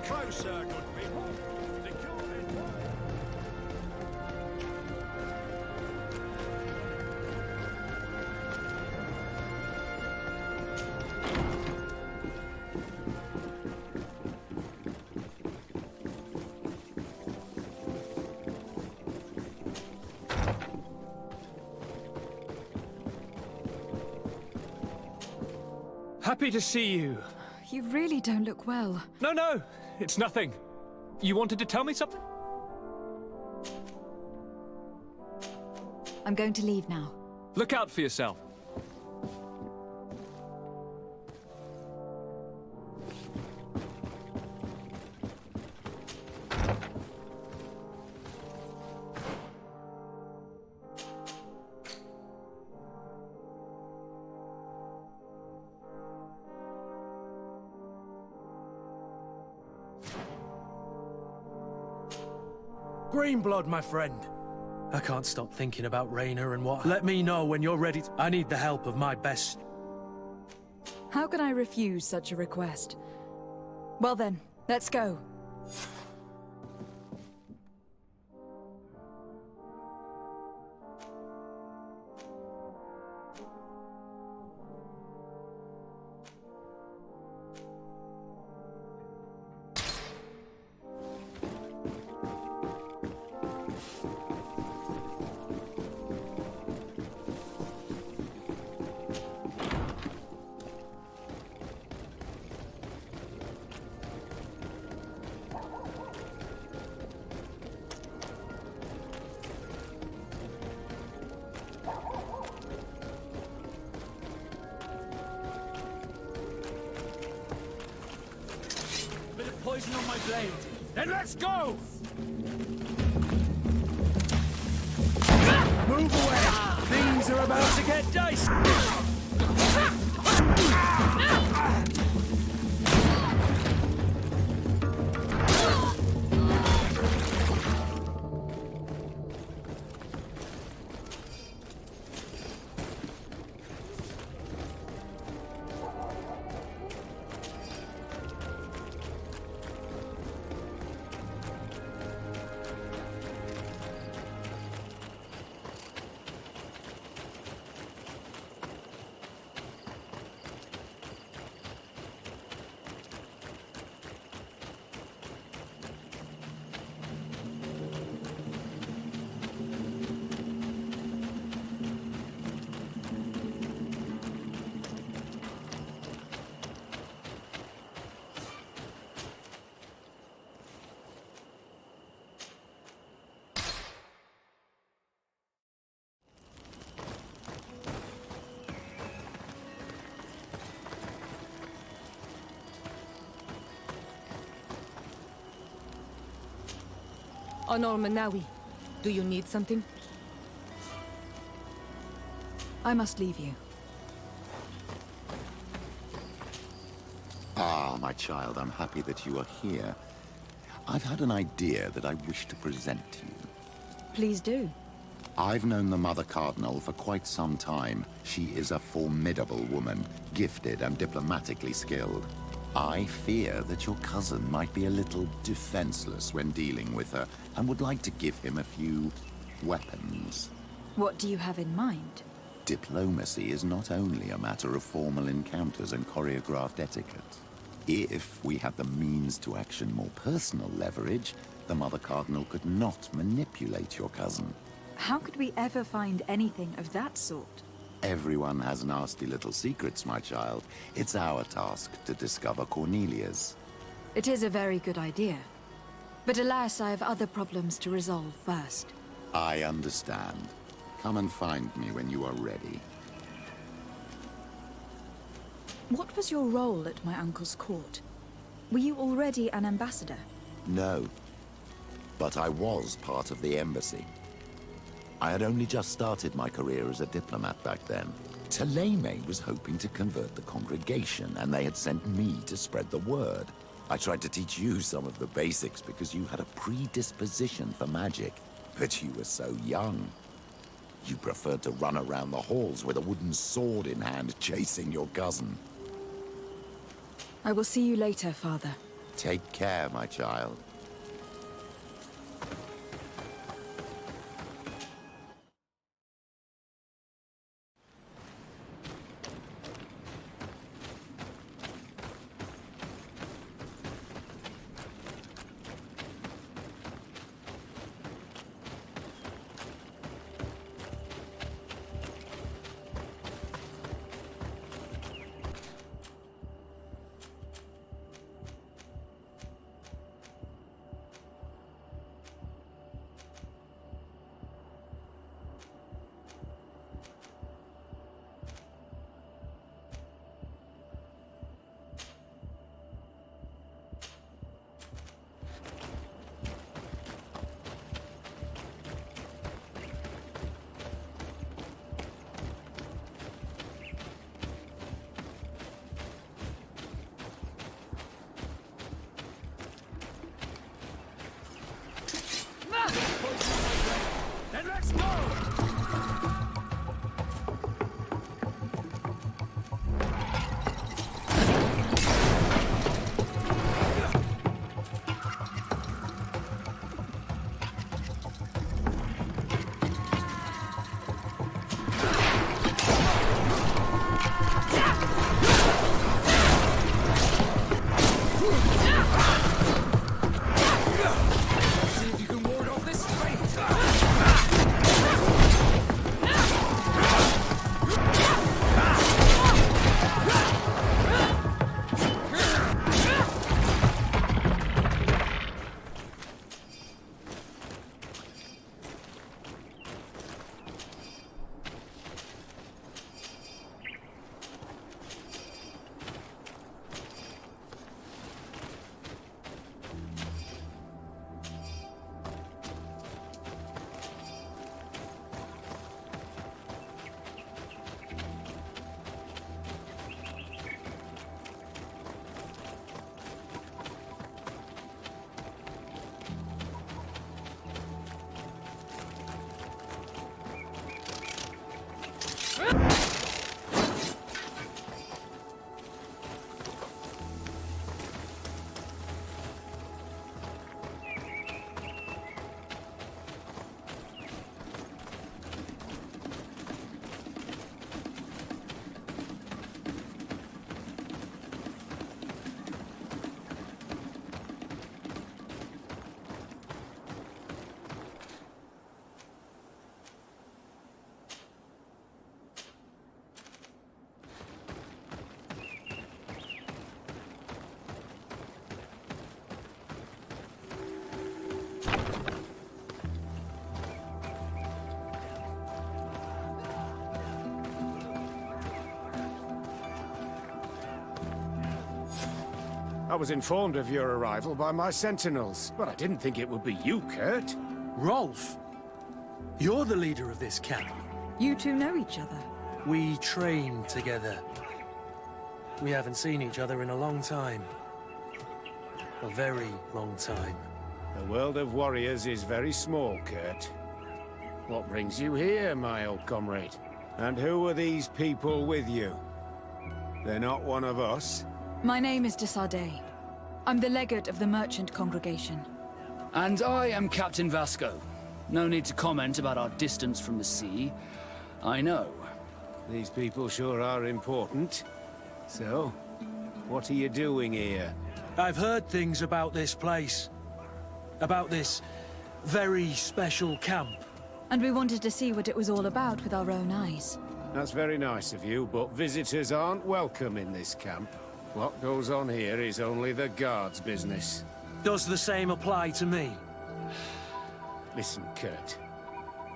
S5: Closer, good people. The cure is wide.
S10: Happy to see you.
S1: You really don't look well.
S10: No, it's nothing. You wanted to tell me something?
S1: I'm going to leave now.
S10: Look out for yourself.
S9: Greenblood, my friend. I can't stop thinking about Raina and what... Let me know when you're ready. I need the help of my best...
S1: How can I refuse such a request? Well then, let's go.
S11: Poison on my blade. Then let's go! Move away! Things are about to get dicey!
S13: Honor Manawi, do you need something?
S1: I must leave you.
S4: Ah, my child, I'm happy that you are here. I've had an idea that I wish to present to you.
S1: Please do.
S4: I've known the Mother Cardinal for quite some time. She is a formidable woman, gifted and diplomatically skilled. I fear that your cousin might be a little defenseless when dealing with her, and would like to give him a few weapons.
S1: What do you have in mind?
S4: Diplomacy is not only a matter of formal encounters and choreographed etiquette. If we had the means to action more personal leverage, the Mother Cardinal could not manipulate your cousin.
S1: How could we ever find anything of that sort?
S4: Everyone has nasty little secrets, my child. It's our task to discover Cornelia's.
S1: It is a very good idea. But alas, I have other problems to resolve first.
S4: I understand. Come and find me when you are ready.
S1: What was your role at my uncle's court? Were you already an ambassador?
S4: No. But I was part of the embassy. I had only just started my career as a diplomat back then. Taleme was hoping to convert the congregation, and they had sent me to spread the word. I tried to teach you some of the basics because you had a predisposition for magic, but you were so young. You preferred to run around the halls with a wooden sword in hand, chasing your cousin.
S1: I will see you later, Father.
S4: Take care, my child.
S11: Then let's go! I was informed of your arrival by my sentinels, but I didn't think it would be you, Kurt.
S9: Rolf? You're the leader of this camp.
S1: You two know each other.
S9: We train together. We haven't seen each other in a long time. A very long time.
S11: The world of warriors is very small, Kurt. What brings you here, my old comrade? And who are these people with you? They're not one of us?
S1: My name is de Sardet. I'm the legate of the merchant congregation.
S3: And I am Captain Vasco. No need to comment about our distance from the sea. I know.
S11: These people sure are important. So, what are you doing here?
S9: I've heard things about this place. About this very special camp.
S1: And we wanted to see what it was all about with our own eyes.
S11: That's very nice of you, but visitors aren't welcome in this camp. What goes on here is only the guards' business.
S9: Does the same apply to me?
S11: Listen, Kurt.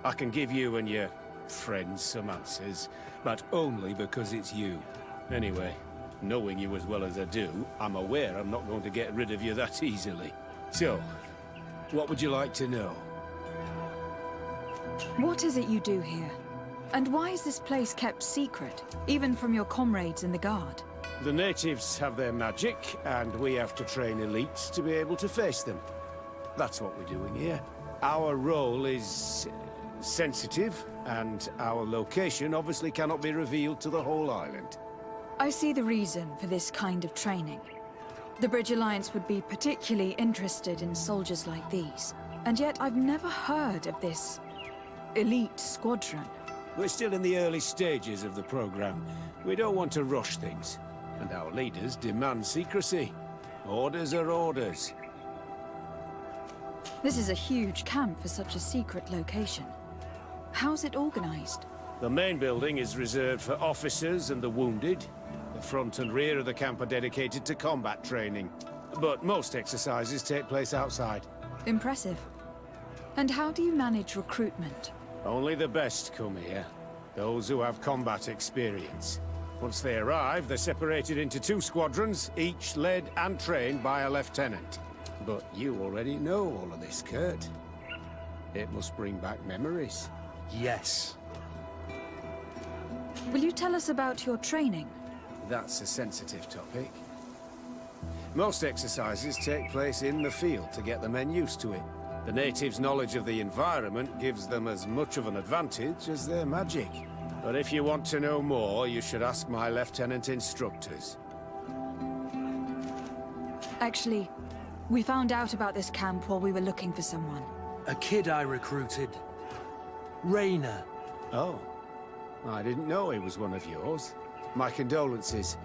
S11: I can give you and your friends some answers, but only because it's you. Anyway, knowing you as well as I do, I'm aware I'm not going to get rid of you that easily. So, what would you like to know?
S1: What is it you do here? And why is this place kept secret, even from your comrades in the guard?
S11: The natives have their magic, and we have to train elites to be able to face them. That's what we're doing here. Our role is sensitive, and our location obviously cannot be revealed to the whole island.
S1: I see the reason for this kind of training. The Bridge Alliance would be particularly interested in soldiers like these. And yet I've never heard of this elite squadron.
S11: We're still in the early stages of the program. We don't want to rush things. And our leaders demand secrecy. Orders are orders.
S1: This is a huge camp for such a secret location. How's it organized?
S11: The main building is reserved for officers and the wounded. The front and rear of the camp are dedicated to combat training. But most exercises take place outside.
S1: Impressive. And how do you manage recruitment?
S11: Only the best come here. Those who have combat experience. Once they arrive, they're separated into 2 squadrons, each led and trained by a lieutenant. But you already know all of this, Kurt. It must bring back memories.
S9: Yes.
S1: Will you tell us about your training?
S11: That's a sensitive topic. Most exercises take place in the field to get the men used to it. The natives' knowledge of the environment gives them as much of an advantage as their magic. But if you want to know more, you should ask my lieutenant instructors.
S1: Actually, we found out about this camp while we were looking for someone.
S9: A kid I recruited. Rainer.
S11: Oh. I didn't know he was one of yours. My condolences.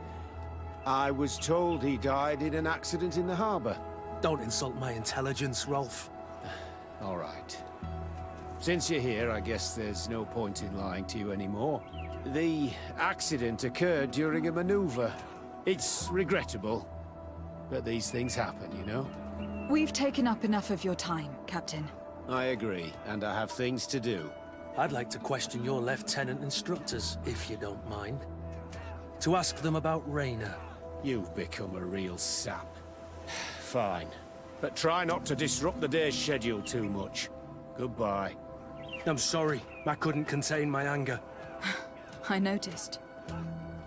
S11: I was told he died in an accident in the harbor.
S9: Don't insult my intelligence, Rolf.
S11: All right. Since you're here, I guess there's no point in lying to you anymore. The accident occurred during a maneuver. It's regrettable, but these things happen, you know?
S1: We've taken up enough of your time, Captain.
S11: I agree, and I have things to do.
S9: I'd like to question your lieutenant instructors, if you don't mind. To ask them about Rainer.
S11: You've become a real sap. Fine. But try not to disrupt the day's schedule too much. Goodbye.
S9: I'm sorry. I couldn't contain my anger.
S1: I noticed.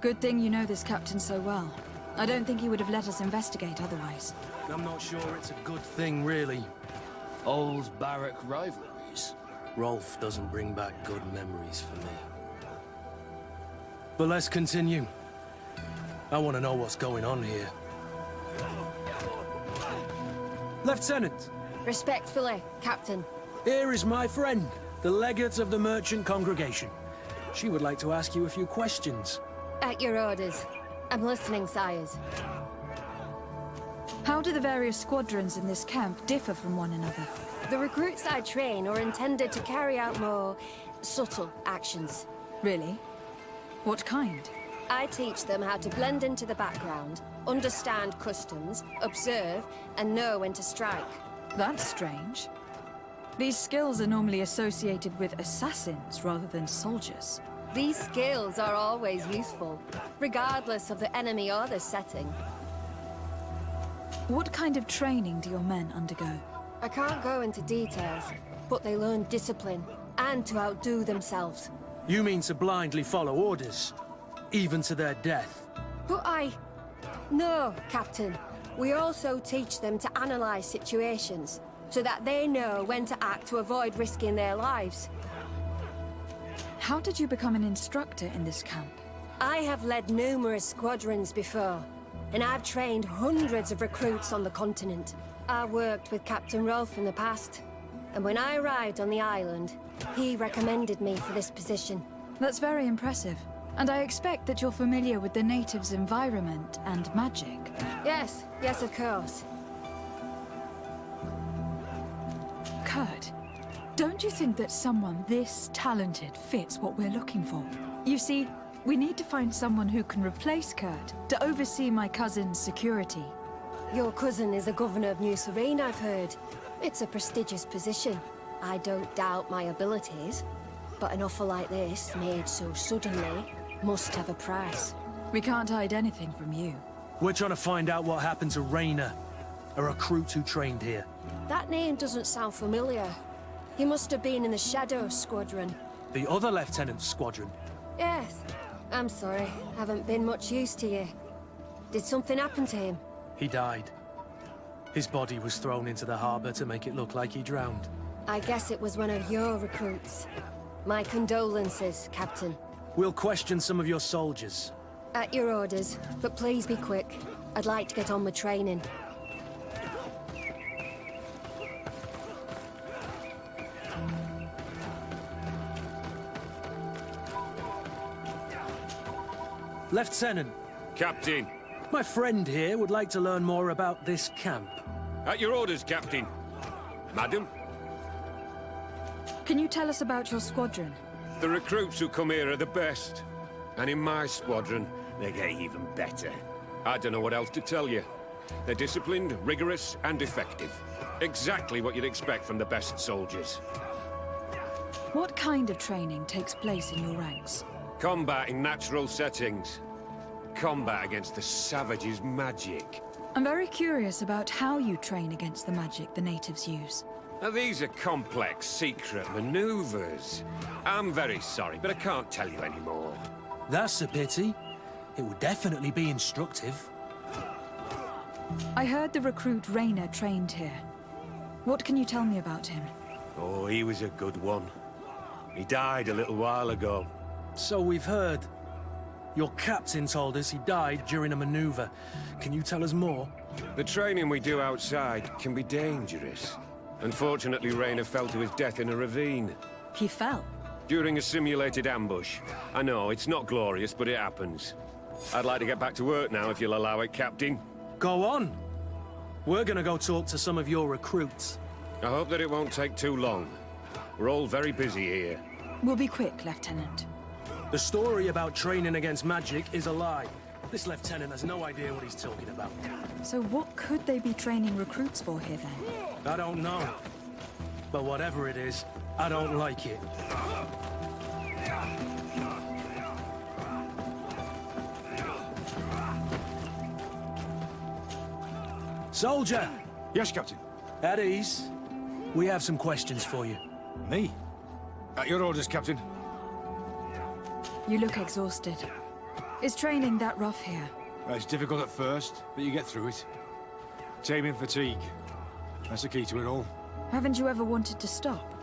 S1: Good thing you know this captain so well. I don't think he would have let us investigate otherwise.
S9: I'm not sure it's a good thing, really.
S3: Old barrack rivalries.
S9: Rolf doesn't bring back good memories for me. But let's continue. I want to know what's going on here. Lieutenant!
S14: Respectfully, Captain.
S9: Here is my friend, the legate of the merchant congregation. She would like to ask you a few questions.
S14: At your orders. I'm listening, sires.
S1: How do the various squadrons in this camp differ from one another?
S14: The recruits I train are intended to carry out more subtle actions.
S1: Really? What kind?
S14: I teach them how to blend into the background, understand customs, observe, and know when to strike.
S1: That's strange. These skills are normally associated with assassins rather than soldiers.
S14: These skills are always useful, regardless of the enemy or the setting.
S1: What kind of training do your men undergo?
S14: I can't go into details, but they learn discipline and to outdo themselves.
S9: You mean to blindly follow orders? Even to their death?
S14: But No, Captain. We also teach them to analyze situations, so that they know when to act to avoid risking their lives.
S1: How did you become an instructor in this camp?
S14: I have led numerous squadrons before, and I've trained hundreds of recruits on the continent. I worked with Captain Rolfe in the past, and when I arrived on the island, he recommended me for this position.
S1: That's very impressive. And I expect that you're familiar with the natives' environment and magic.
S14: Yes, of course.
S1: Kurt, don't you think that someone this talented fits what we're looking for? You see, we need to find someone who can replace Kurt to oversee my cousin's security.
S14: Your cousin is the governor of New Serene, I've heard. It's a prestigious position. I don't doubt my abilities, but an offer like this, made so suddenly, must have a price.
S1: We can't hide anything from you.
S9: We're trying to find out what happened to Rayner, a recruit who trained here.
S14: That name doesn't sound familiar. He must have been in the Shadow Squadron.
S9: The other lieutenant's squadron?
S14: Yes. I'm sorry, haven't been much use to you. Did something happen to him?
S9: He died. His body was thrown into the harbor to make it look like he drowned.
S14: I guess it was one of your recruits. My condolences, Captain.
S9: We'll question some of your soldiers.
S14: At your orders, but please be quick. I'd like to get on with training.
S9: Lieutenant.
S5: Captain.
S9: My friend here would like to learn more about this camp.
S5: At your orders, Captain. Madam?
S1: Can you tell us about your squadron?
S5: The recruits who come here are the best. And in my squadron, they get even better. I don't know what else to tell you. They're disciplined, rigorous, and effective. Exactly what you'd expect from the best soldiers.
S1: What kind of training takes place in your ranks?
S5: Combat in natural settings. Combat against the savages' magic.
S1: I'm very curious about how you train against the magic the natives use.
S5: Now, these are complex, secret maneuvers. I'm very sorry, but I can't tell you anymore.
S9: That's a pity. It would definitely be instructive.
S1: I heard the recruit Rayner trained here. What can you tell me about him?
S5: Oh, he was a good one. He died a little while ago.
S9: So we've heard. Your captain told us he died during a maneuver. Can you tell us more?
S5: The training we do outside can be dangerous. Unfortunately, Rayner fell to his death in a ravine.
S1: He fell?
S5: During a simulated ambush. I know, it's not glorious, but it happens. I'd like to get back to work now, if you'll allow it, Captain.
S9: Go on. We're gonna go talk to some of your recruits.
S5: I hope that it won't take too long. We're all very busy here.
S1: We'll be quick, Lieutenant.
S9: The story about training against magic is a lie. This lieutenant has no idea what he's talking about.
S1: So what could they be training recruits for here, then?
S9: I don't know. But whatever it is, I don't like it. Soldier!
S15: Yes, Captain.
S9: At ease. We have some questions for you.
S15: Me? At your orders, Captain.
S1: You look exhausted. Is training that rough here?
S15: It's difficult at first, but you get through it. Taming fatigue. That's the key to it all.
S1: Haven't you ever wanted to stop?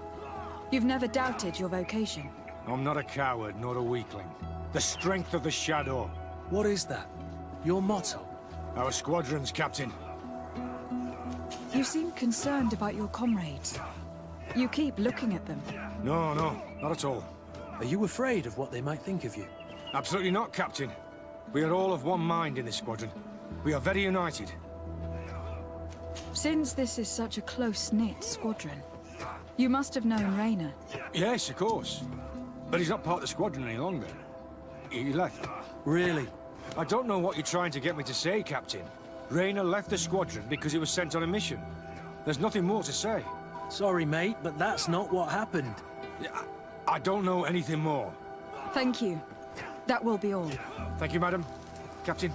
S1: You've never doubted your vocation.
S15: I'm not a coward, nor a weakling. The strength of the Shadow.
S9: What is that? Your motto?
S15: Our squadrons, Captain.
S1: You seem concerned about your comrades. You keep looking at them.
S15: No, not at all.
S9: Are you afraid of what they might think of you?
S15: Absolutely not, Captain. We are all of one mind in this squadron. We are very united.
S1: Since this is such a close-knit squadron, you must have known Rayner.
S15: Yes, of course. But he's not part of the squadron any longer. He left.
S9: Really?
S15: I don't know what you're trying to get me to say, Captain. Rayner left the squadron because he was sent on a mission. There's nothing more to say.
S9: Sorry, mate, but that's not what happened.
S15: I don't know anything more.
S1: Thank you. That will be all.
S15: Thank you, madam. Captain.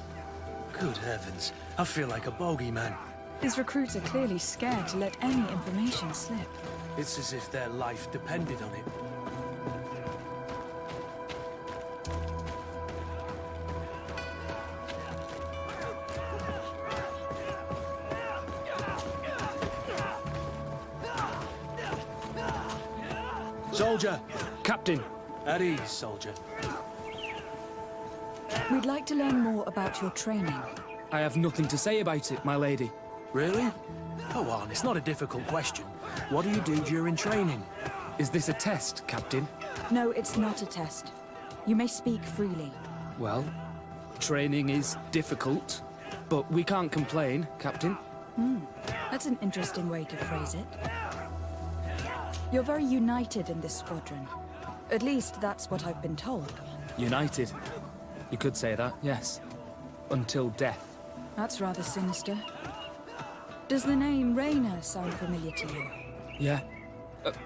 S9: Good heavens. I feel like a bogeyman.
S1: These recruits are clearly scared to let any information slip.
S9: It's as if their life depended on it. Soldier!
S10: Captain!
S9: At ease, soldier.
S1: We'd like to learn more about your training.
S10: I have nothing to say about it, my lady.
S9: Really? Go on, it's not a difficult question. What do you do during training?
S10: Is this a test, Captain?
S1: No, it's not a test. You may speak freely.
S10: Well, training is difficult, but we can't complain, Captain.
S1: That's an interesting way to phrase it. You're very united in this squadron. At least that's what I've been told.
S10: United. You could say that, yes. Until death.
S1: That's rather sinister. Does the name Raynor sound familiar to you?
S10: Yeah.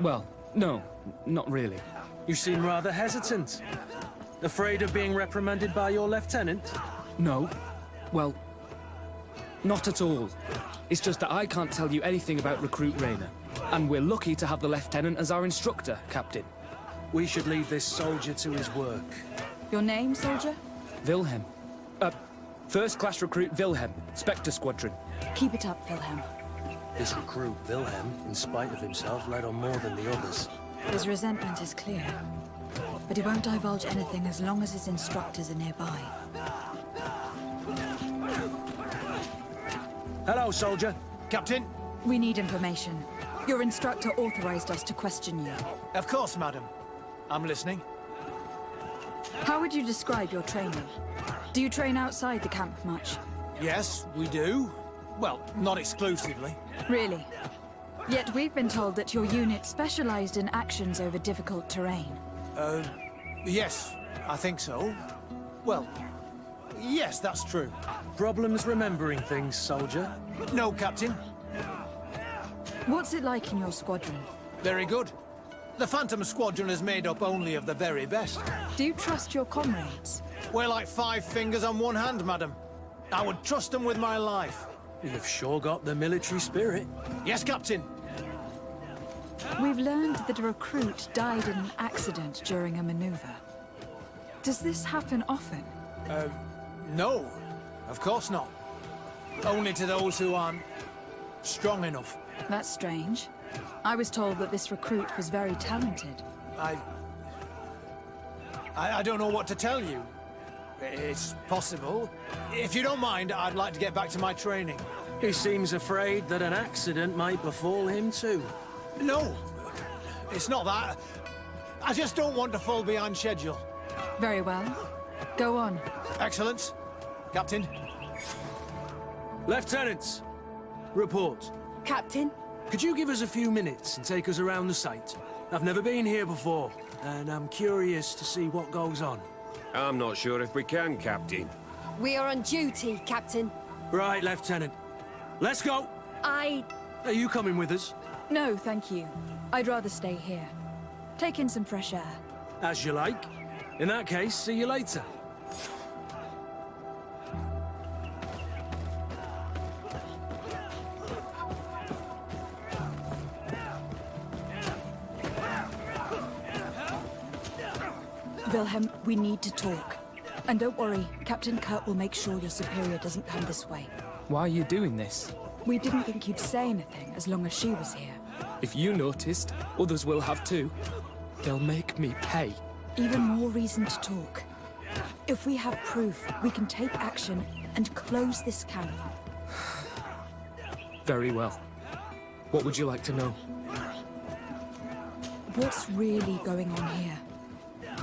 S10: Well, no, not really.
S9: You seem rather hesitant. Afraid of being reprimanded by your lieutenant?
S10: No. Well, not at all. It's just that I can't tell you anything about Recruit Raynor. And we're lucky to have the Lieutenant as our instructor, Captain.
S9: We should leave this soldier to his work.
S1: Your name, soldier?
S10: Wilhelm. First-class recruit Wilhelm, Spectre Squadron.
S1: Keep it up, Wilhelm.
S9: This recruit, Wilhelm, in spite of himself, led on more than the others.
S1: His resentment is clear. But he won't divulge anything as long as his instructors are nearby.
S9: Hello, soldier.
S15: Captain?
S1: We need information. Your instructor authorized us to question you.
S15: Of course, madam. I'm listening.
S1: How would you describe your training? Do you train outside the camp much?
S15: Yes, we do. Well, not exclusively.
S1: Really? Yet we've been told that your unit specialized in actions over difficult terrain.
S15: Yes, I think so. Well, yes, that's true.
S9: Problems remembering things, soldier?
S15: No, Captain.
S1: What's it like in your squadron?
S15: Very good. The Phantom Squadron is made up only of the very best.
S1: Do you trust your comrades?
S15: We're like 5 fingers on one hand, madam. I would trust them with my life.
S9: You've sure got the military spirit.
S15: Yes, Captain.
S1: We've learned that a recruit died in an accident during a maneuver. Does this happen often?
S15: No. Of course not. Only to those who aren't strong enough.
S1: That's strange. I was told that this recruit was very talented.
S15: I don't know what to tell you. It's possible. If you don't mind, I'd like to get back to my training.
S9: He seems afraid that an accident might befall him too.
S15: No, it's not that. I just don't want to fall behind schedule.
S1: Very well. Go on.
S15: Excellence. Captain.
S9: Lieutenants, report.
S14: Captain?
S9: Could you give us a few minutes and take us around the site? I've never been here before, and I'm curious to see what goes on.
S5: I'm not sure if we can, Captain.
S14: We are on duty, Captain.
S9: Right, Lieutenant. Let's go!
S1: Are
S9: you coming with us?
S1: No, thank you. I'd rather stay here. Take in some fresh air.
S9: As you like. In that case, see you later.
S1: Wilhelm, we need to talk. And don't worry, Captain Kurt will make sure your superior doesn't come this way.
S10: Why are you doing this?
S1: We didn't think you'd say anything as long as she was here.
S10: If you noticed, others will have too. They'll make me pay.
S1: Even more reason to talk. If we have proof, we can take action and close this camp.
S10: Very well. What would you like to know?
S1: What's really going on here?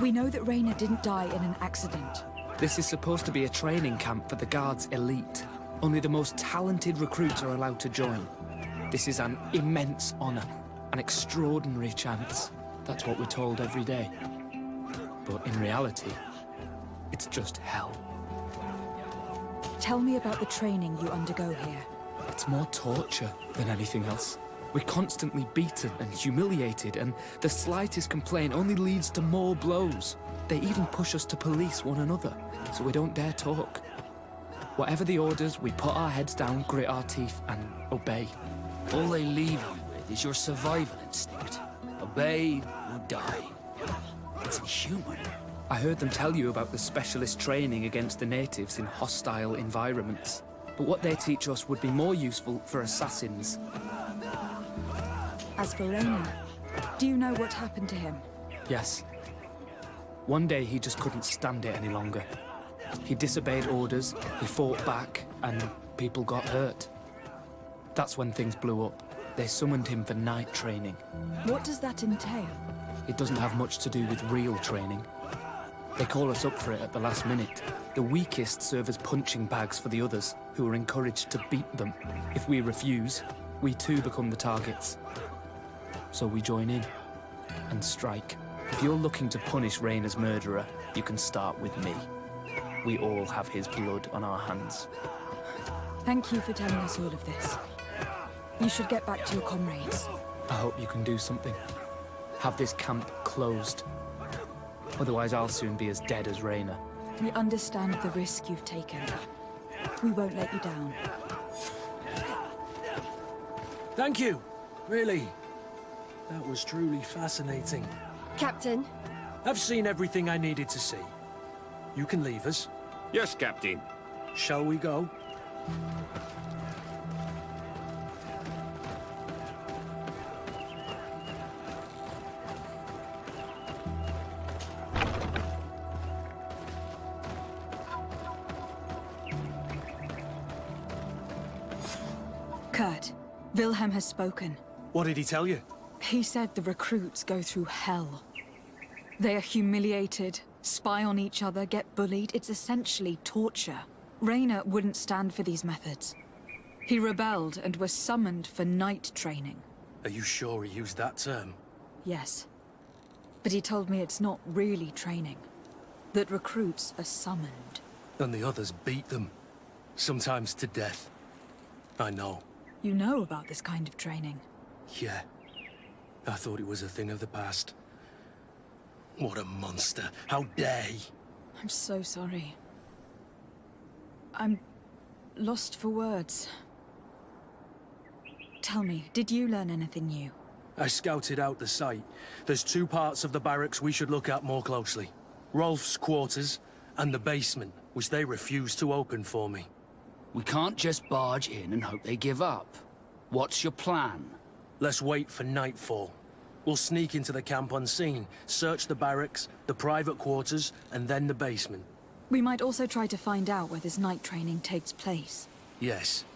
S1: We know that Raynor didn't die in an accident.
S10: This is supposed to be a training camp for the Guard's elite. Only the most talented recruits are allowed to join. This is an immense honor, an extraordinary chance. That's what we're told every day. But in reality, it's just hell.
S1: Tell me about the training you undergo here.
S10: It's more torture than anything else. We're constantly beaten and humiliated, and the slightest complaint only leads to more blows. They even push us to police one another, so we don't dare talk. Whatever the orders, we put our heads down, grit our teeth, and obey.
S3: All they leave you with is your survival instinct. Obey or die. It's inhuman.
S10: I heard them tell you about the specialist training against the natives in hostile environments. But what they teach us would be more useful for assassins.
S1: As for Rainer, do you know what happened to him?
S10: Yes. One day he just couldn't stand it any longer. He disobeyed orders, he fought back, and people got hurt. That's when things blew up. They summoned him for night training.
S1: What does that entail?
S10: It doesn't have much to do with real training. They call us up for it at the last minute. The weakest serve as punching bags for the others, who are encouraged to beat them. If we refuse, we too become the targets. So we join in and strike. If you're looking to punish Rainer's murderer, you can start with me. We all have his blood on our hands.
S1: Thank you for telling us all of this. You should get back to your comrades.
S10: I hope you can do something. Have this camp closed. Otherwise I'll soon be as dead as Rainer.
S1: We understand the risk you've taken. We won't let you down.
S9: Thank you. Really. That was truly fascinating.
S14: Captain?
S9: I've seen everything I needed to see. You can leave us.
S5: Yes, Captain.
S9: Shall we go?
S1: Kurt, Wilhelm has spoken.
S9: What did he tell you?
S1: He said the recruits go through hell. They are humiliated, spy on each other, get bullied. It's essentially torture. Rainer wouldn't stand for these methods. He rebelled and was summoned for night training.
S9: Are you sure he used that term?
S1: Yes. But he told me it's not really training. That recruits are summoned.
S9: And the others beat them. Sometimes to death. I know.
S1: You know about this kind of training?
S9: Yeah. I thought it was a thing of the past. What a monster. How dare he?
S1: I'm so sorry. I'm lost for words. Tell me, did you learn anything new?
S9: I scouted out the site. There's two parts of the barracks we should look at more closely. Rolf's quarters and the basement, which they refused to open for me.
S3: We can't just barge in and hope they give up. What's your plan?
S9: Let's wait for nightfall. We'll sneak into the camp unseen, search the barracks, the private quarters, and then the basement.
S1: We might also try to find out where this night training takes place.
S9: Yes.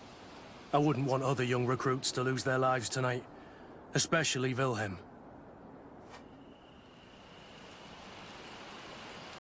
S9: I wouldn't want other young recruits to lose their lives tonight. Especially Wilhelm.